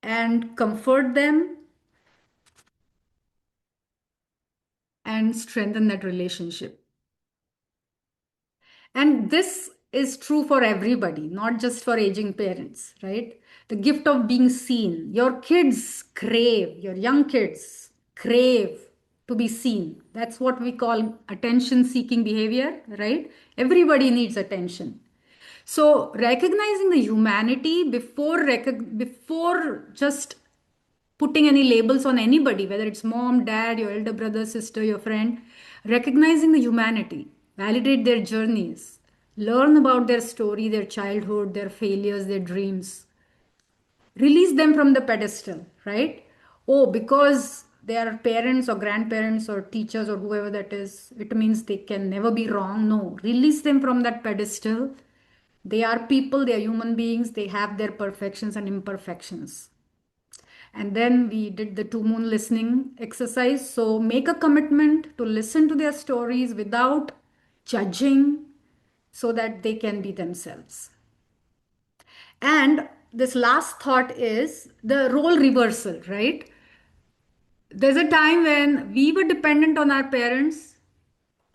and comfort them and strengthen that relationship. And this is true for everybody, not just for aging parents, right? The gift of being seen. Your kids crave, your young kids crave to be seen. That's what we call attention seeking behavior, right? Everybody needs attention. So recognizing the humanity before just putting any labels on anybody, whether it's mom, dad, your elder brother, sister, your friend, recognizing the humanity, validate their journeys, learn about their story, their childhood, their failures, their dreams, release them from the pedestal, right? Oh, because they are parents or grandparents or teachers or whoever that is, it means they can never be wrong. No, release them from that pedestal. They are people, they are human beings, they have their perfections and imperfections. And then we did the two moon listening exercise. So make a commitment to listen to their stories without judging so that they can be themselves. And this last thought is the role reversal, right? There's a time when we were dependent on our parents,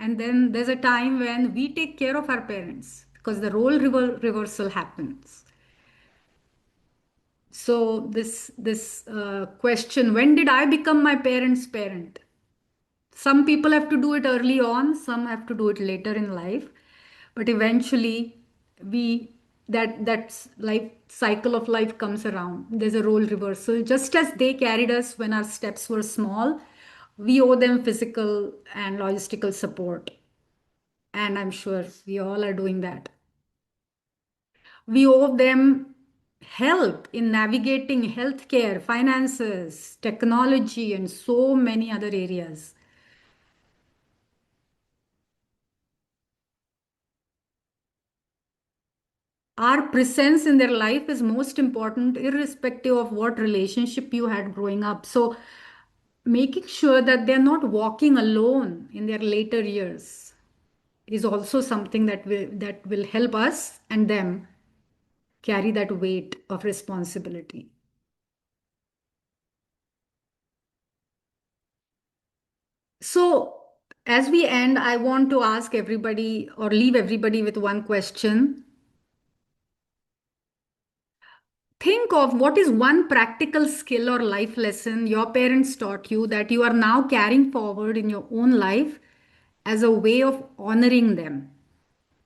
and then there's a time when we take care of our parents because the role reversal happens. So this question, when did I become my parents' parent? Some people have to do it early on, some have to do it later in life, but eventually we that's life cycle of life comes around. There's a role reversal. Just as they carried us when our steps were small, we owe them physical and logistical support. And I'm sure we all are doing that. We owe them help in navigating healthcare, finances, technology, and so many other areas. Our presence in their life is most important, irrespective of what relationship you had growing up. So, making sure that they're not walking alone in their later years is also something that will help us and them carry that weight of responsibility. So, as we end, I want to ask everybody or leave everybody with one question. Think of what is one practical skill or life lesson your parents taught you that you are now carrying forward in your own life as a way of honoring them.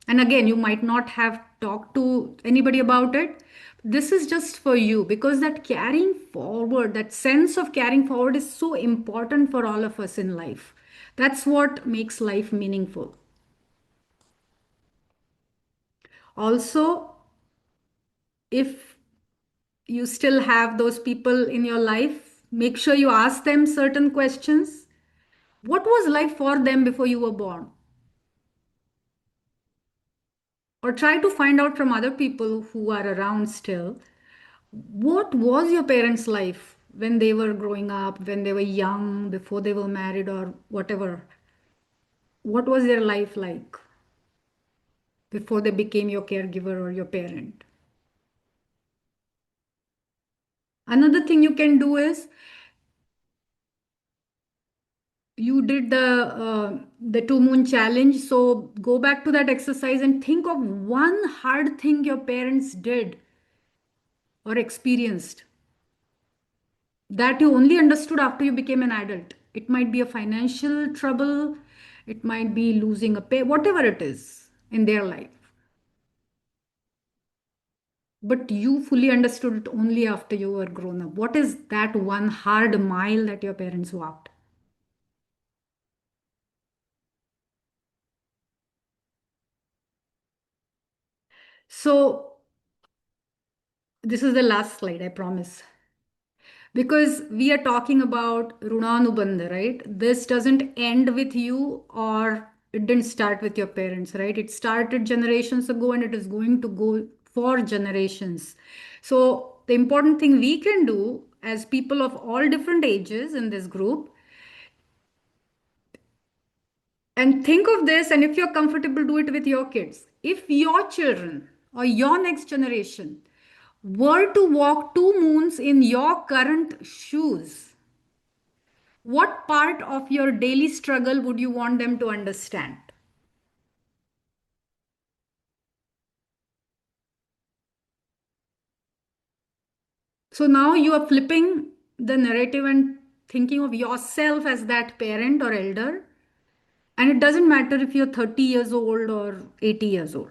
And again, you might not have talked to anybody about it. This is just for you because that carrying forward, that sense of carrying forward is so important for all of us in life. That's what makes life meaningful. Also, if you still have those people in your life, make sure you ask them certain questions. What was life for them before you were born? Or try to find out from other people who are around still. What was your parents' life when they were growing up, when they were young, before they were married, or whatever? What was their life like before they became your caregiver or your parent? Another thing you can do is you did the two moon challenge, so go back to that exercise and think of one hard thing your parents did or experienced that you only understood after you became an adult. It might be a financial trouble, it might be losing a pay, whatever it is in their life, but you fully understood it only after you were grown up. What is that one hard mile that your parents walked? So this is the last slide, I promise. Because we are talking about Runanubandh, right? This doesn't end with you or it didn't start with your parents, right? It started generations ago and it is going to go for generations. So the important thing we can do as people of all different ages in this group, and think of this, and if you're comfortable, do it with your kids. If your children or your next generation were to walk 2 moons in your current shoes, what part of your daily struggle would you want them to understand? So now you are flipping the narrative and thinking of yourself as that parent or elder. And it doesn't matter if you're 30 years old or 80 years old.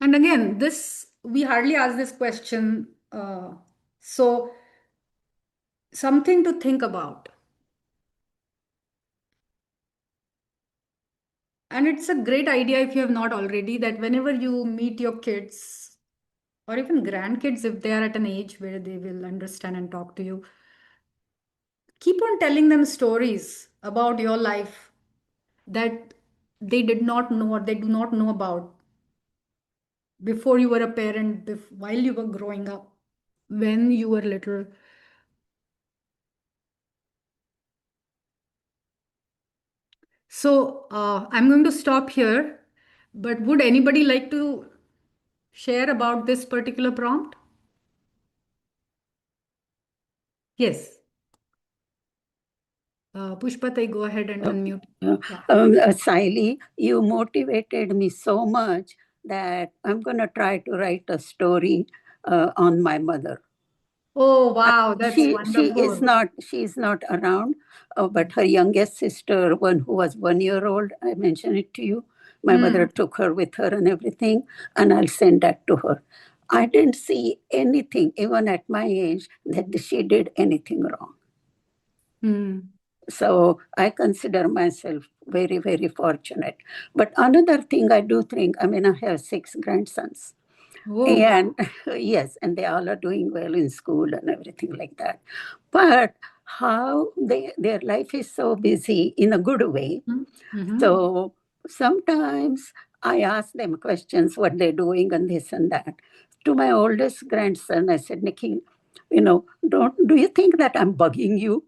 And again, this, we hardly ask this question. So something to think about. And it's a great idea, if you have not already, that whenever you meet your kids or even grandkids, if they are at an age where they will understand and talk to you, keep on telling them stories about your life that they did not know or they do not know about before you were a parent, while you were growing up, when you were little. So I'm going to stop here, but would anybody like to share about this particular prompt? Yes. Pushpatai, go ahead and unmute. Yeah. Sayali, you motivated me so much that I'm going to try to write a story on my mother. Oh, wow, that's She wonderful. is not around, but her youngest sister, one who was 1 year old, I mentioned it to you. My mother took her with her and everything, and I'll send that to her. I didn't see anything, even at my age, that she did anything wrong. So I consider myself very, very fortunate. But another thing I do think, I mean, I have 6 grandsons. Oh, And yes, and they all are doing well in school and everything like that. But how their life is so busy in a good way. So sometimes I ask them questions, what they're doing and this and that. To my oldest grandson, I said, Nikhil, do you think that I'm bugging you?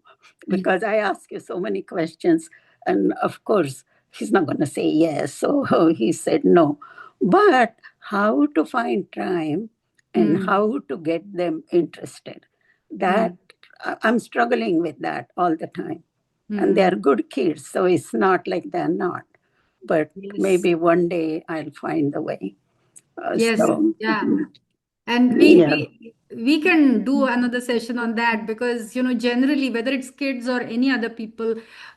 Because I ask you so many questions. And of course, he's not going to say yes. So he said no. But how to find time and how to get them interested, that I'm struggling with that all the time. And they're good kids, so it's not like they're not. But maybe one day I'll find the way. yes, So, yeah. And yeah. we can do another session on that, because generally, whether it's kids or any other people,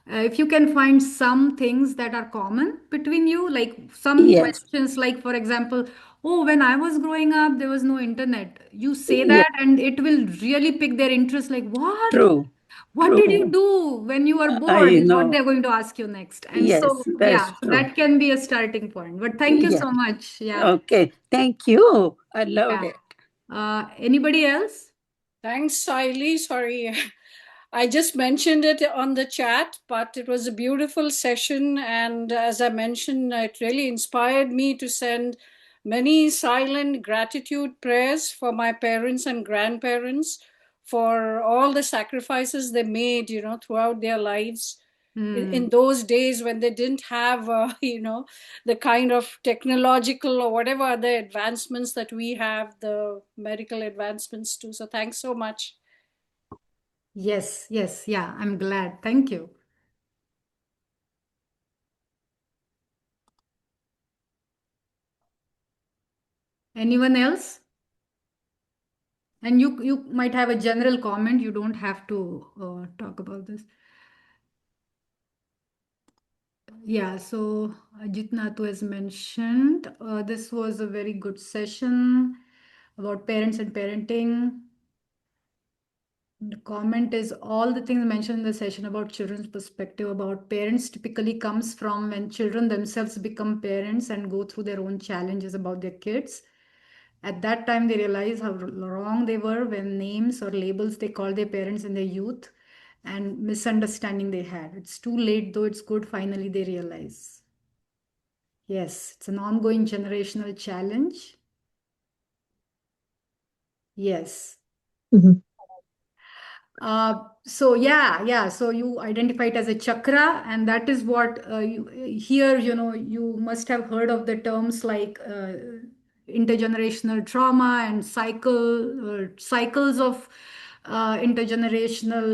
if you can find some things that are common between you, like some Yes. questions, like for example, oh, when I was growing up, there was no internet. You say Yeah. that, and it will really pick their interest. Like, what? True. What did you do when you were bored? I Is what know. they're going to ask you next. And Yes, so, that's yeah, so true. that can be a starting point. But thank you Yeah. so much. Yeah. Okay. Thank you. I loved it. Anybody else? Thanks, Sayali. Sorry. I just mentioned it on the chat, but it was a beautiful session. And as I mentioned, it really inspired me to send many silent gratitude prayers for my parents and grandparents for all the sacrifices they made, throughout their lives. In those days when they didn't have, the kind of technological or whatever other advancements that we have, the medical advancements too. So thanks so much. Yes, yes, yeah, I'm glad. Thank you. Anyone else? And you might have a general comment. You don't have to talk about this. Yeah, so Ajit Natu has mentioned this was a very good session about parents and parenting. The comment is all the things mentioned in the session about children's perspective about parents typically comes from when children themselves become parents and go through their own challenges about their kids. At that time, they realize how wrong they were when names or labels they called their parents in their youth and misunderstanding they had. It's too late, though it's good, finally they realize. Yes, it's an ongoing generational challenge. Yes. So yeah. So you identify it as a chakra, and that is what here, you must have heard of the terms like intergenerational trauma and cycles of intergenerational,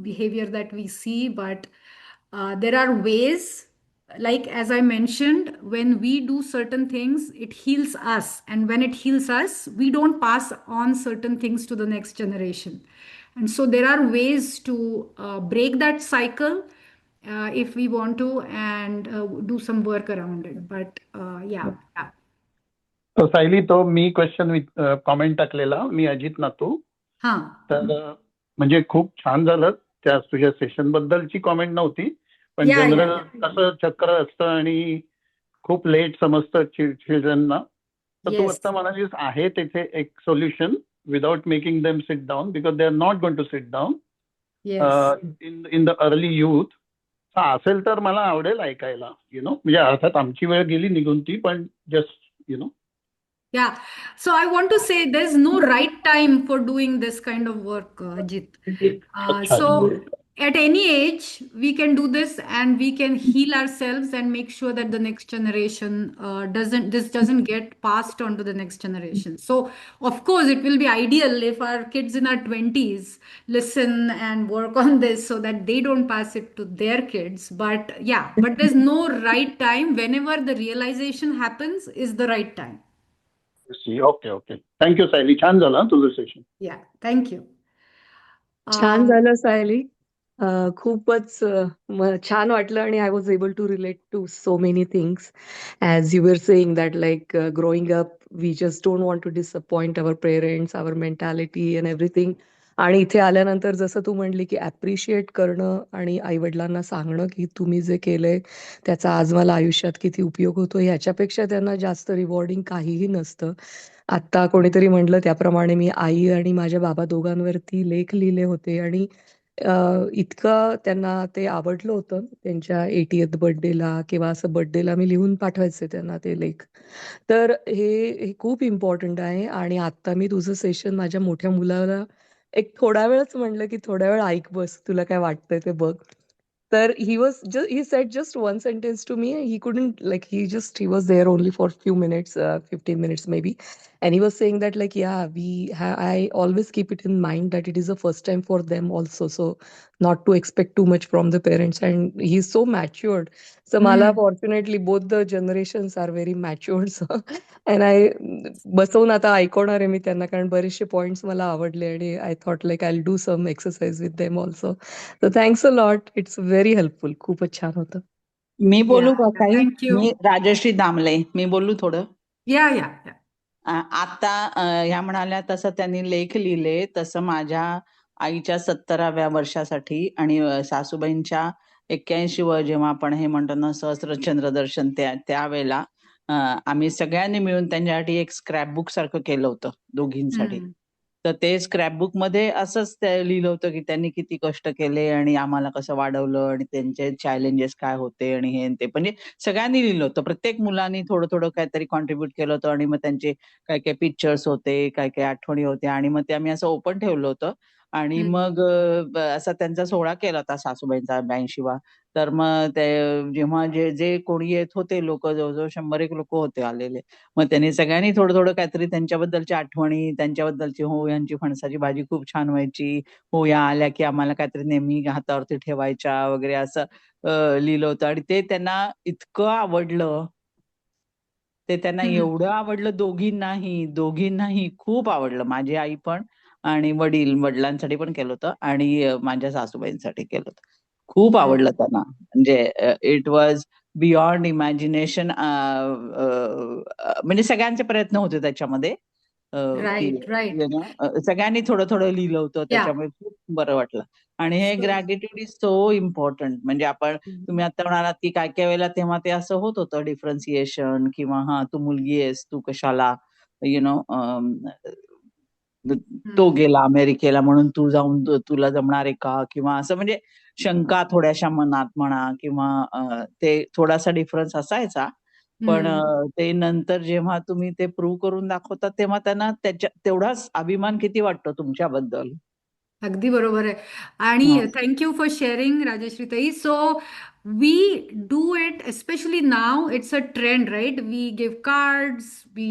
behavior that we see. But there are ways, like as I mentioned, when we do certain things, it heals us, and when it heals us, we don't pass on certain things to the next generation. And so there are ways to break that cycle, if we want to, and do some work around it. But yeah. So Sayali, तो मी question comment टाकलेला, मी अजित नातू. हा. तर म्हणजे खूप छान झालं. त्या तुझ्या सेशन बद्दलची कॉमेंट नव्हती, पण जनरल कसं चक्र असतं आणि खूप लेट समजतं चिल्ड्रनना. तर तू आता म्हणालीस आहे तिथे एक solution without making them sit down, because they are not going to sit down in the early youth. असेल तर मला आवडेल ऐकायला, म्हणजे अर्थात आमची वेळ गेली निघून ती, पण just Yeah. So I want to say there's no right time for doing this kind of work, Ajit. So at any age, we can do this, and we can heal ourselves and make sure that the next generation doesn't get passed on to the next generation. So of course, it will be ideal if our kids in our 20s listen and work on this so that they don't pass it to their kids. But there's no right time. Whenever the realization happens is the right time. Okay. Thank you Sayali, छान झालं तुझं session. या, thank you. छान झालं सायली, खूपच छान वाटलं, आणि I was able to relate to so many things as you were saying that like growing up we just don't want to disappoint our parents, our mentality and everything. आणि इथे आल्यानंतर जसं तू म्हणली की ॲप्रिशिएट करणं आणि आईवडिलांना सांगणं की तुम्ही जे केलंय त्याचा आज मला आयुष्यात किती उपयोग होतो, ह्याच्यापेक्षा त्यांना जास्त रिवॉर्डिंग काहीही नसतं. आत्ता कोणीतरी म्हटलं त्याप्रमाणे मी आई आणि माझ्या बाबा दोघांवरती लेख लिहिले होते, आणि इतकं त्यांना ते आवडलं होतं. त्यांच्या 80th बर्थडेला किंवा असं बर्थडेला मी लिहून पाठवायचे त्यांना ते लेख. तर हे खूप इम्पॉर्टंट आहे. आणि आत्ता मी तुझं सेशन माझ्या मोठ्या मुलाला एक थोडा वेळच म्हणलं की थोड्या वेळ ऐक, बस तुला काय वाटतंय ते बघ. तर he said just one sentence to me. He couldn't, like, he was there only for a few minutes, 15 minutes maybe. And he was saying that, like, yeah, I always keep it in mind that it is the first time for them also. So not to expect too much from the parents. And he's so matured. So mala, fortunately, both the generations are very matured. So, and I बसवून आता ऐकवणार आहे मी त्यांना, कारण बरेचसे points मला आवडले, आणि I thought like I do some exercise with them also. So thanks a lot, it's very helpful. खूपच छान होतं. मी बोलू का काही? थँक्यू. मी राजश्री दामले, मी बोलू थोडं. या. आता ह्या म्हणाल्या तसं त्यांनी लेख लिहिले, तसं माझ्या आईच्या 70व्या वर्षासाठी आणि सासूबाईंच्या 81 जेव्हा आपण हे म्हणतो ना सहस्र चंद्रदर्शन, त्यावेळेला आम्ही सगळ्यांनी मिळून त्यांच्यासाठी एक स्क्रॅपबुक सारखं केलं होतं दोघींसाठी. तर ते स्क्रॅपबुक मध्ये असंच लिहिलं होतं की त्यांनी किती कष्ट केले आणि आम्हाला कसं वाढवलं आणि त्यांचे चॅलेंजेस काय होते आणि हे ते, म्हणजे सगळ्यांनी लिहिलं होतं. प्रत्येक मुलांनी थोडं थोडं काहीतरी कॉन्ट्रीब्युट केलं होतं. आणि मग त्यांचे काय काय पिक्चर्स होते, काय काय आठवणी होत्या, आणि मग ते आम्ही असं ओपन ठेवलं होतं. आणि मग असा त्यांचा सोहळा केला होता सासूबाईंचा 82वा. तर मग ते जेव्हा जे कोणी येत होते लोक, जवळजवळ 100 लोक होते आलेले, मग त्यांनी सगळ्यांनी थोडं थोडं काहीतरी त्यांच्याबद्दलच्या आठवणी, त्यांच्याबद्दलची, हो यांची फणसाची भाजी खूप छान व्हायची, हो या आल्या की आम्हाला काहीतरी नेहमी हातावरती ठेवायच्या वगैरे, असं लिहिलं होतं. आणि ते त्यांना इतकं आवडलं, ते त्यांना एवढं आवडलं, दोघींनाही खूप आवडलं. माझी आई पण, आणि वडिलांसाठी पण केलं होतं, आणि माझ्या सासूबाईंसाठी केलं होतं. खूप आवडलं त्यांना, म्हणजे इट वॉज बियॉन्ड इमॅजिनेशन. म्हणजे सगळ्यांचे प्रयत्न होते त्याच्यामध्ये, की सगळ्यांनी थोडं थोडं लिहिलं होतं, त्याच्यामुळे खूप बरं वाटलं. आणि हे ग्रॅटिट्यूड इज सो इम्पॉर्टंट. म्हणजे आपण, तुम्ही आता म्हणालात की काय काय वेळेला तेव्हा ते असं होत होतं डिफरन्सिएशन, किंवा तू मुलगी आहेस, तू कशाला, तो गेला अमेरिकेला म्हणून तू जाऊन तुला जमणार आहे का, किंवा असं, म्हणजे शंका थोड्याशा मनात म्हणा, किंवा ते थोडासा डिफरन्स असायचा. पण ते नंतर जेव्हा तुम्ही ते प्रूव्ह करून दाखवता, तेव्हा त्यांना तेवढाच अभिमान किती वाटतो तुमच्याबद्दल. अगदी बरोबर आहे. आणि थँक्यू फॉर शेअरिंग राजश्री ताई. सो we do it, especially now it's a trend, right? We give cards, we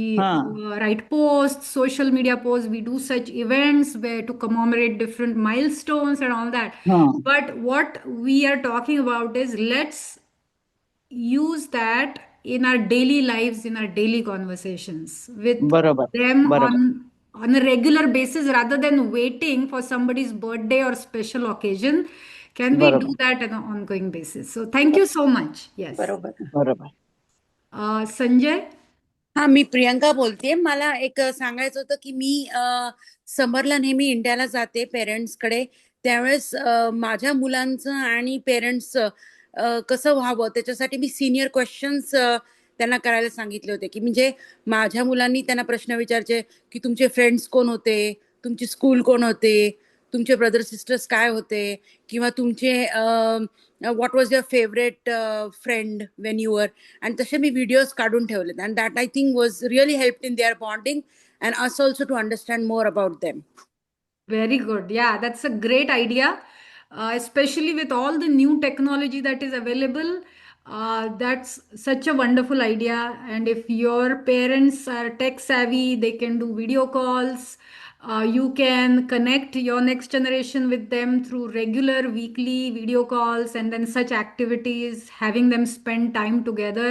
write posts, social media posts, we do such events where to commemorate different milestones and all that. But what we are talking about is, let's use that in our daily lives, in our daily conversations with बरोबर them बरोबर on a regular basis, rather than waiting for somebody's birthday or special occasion. Can we do बरोबर that on an ongoing basis? So thank you so much. Yes. बरोबर. बरोबर. Sanjay? हा, मी प्रियंका बोलते. मला एक सांगायचं होतं की मी समरला नेहमी इंडियाला जाते पेरेंट्सकडे. त्यावेळेस माझ्या मुलांचं आणि पेरेंट्सचं कसं व्हावं त्याच्यासाठी मी सिनियर क्वेश्चन्स त्यांना करायला सांगितले होते. की म्हणजे माझ्या मुलांनी त्यांना प्रश्न विचारचे की तुमचे फ्रेंड्स कोण होते, तुमची स्कूल कोण होते, तुमचे ब्रदर सिस्टर्स काय होते, किंवा तुमचे what was your favourite friend when you were. आणि तसे मी व्हिडिओज काढून ठेवलेत. And that I think was really help in their bonding and us also to understand more about them. Very good. Yeah, that's a great idea, especially with all the new technology that is available. That's such a wonderful idea. And if your parents are tech savvy, they can do video calls. You can connect your next generation with them through regular weekly video calls, and then such activities, having them spend time together.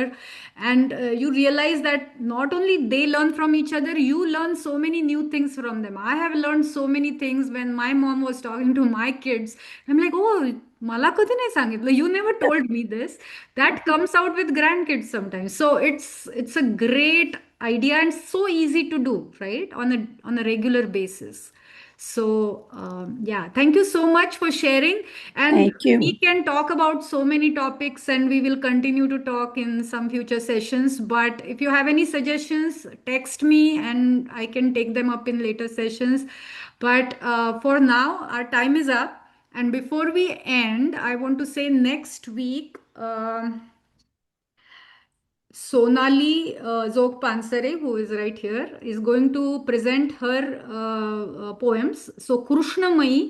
And you realize that not only they learn from each other, you learn so many new things from them. I have learned so many things when my mom was talking to my kids. I'm like, oh, मला कधी नाही सांगितलं, you never told me this. That comes out with grandkids sometimes. So it's a great idea and so easy to do, right, on a regular basis. So yeah, thank you so much for sharing. And Thank you. we can talk about so many topics, and we will continue to talk in some future sessions. But if you have any suggestions, text me and I can take them up in later sessions. But for now, our time is up. And before we end, I want to say next week, Sonali Zogpansare, who is right here, is going to present her poems. So, Krishnamayi,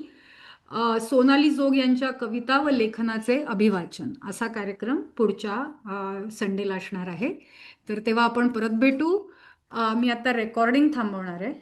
Sonali जोग यांच्या कविता व लेखनाचे अभिवाचन असा कार्यक्रम पुढच्या संडेला असणार आहे. तर तेव्हा आपण परत भेटू. मी आता रेकॉर्डिंग थांबवणार आहे.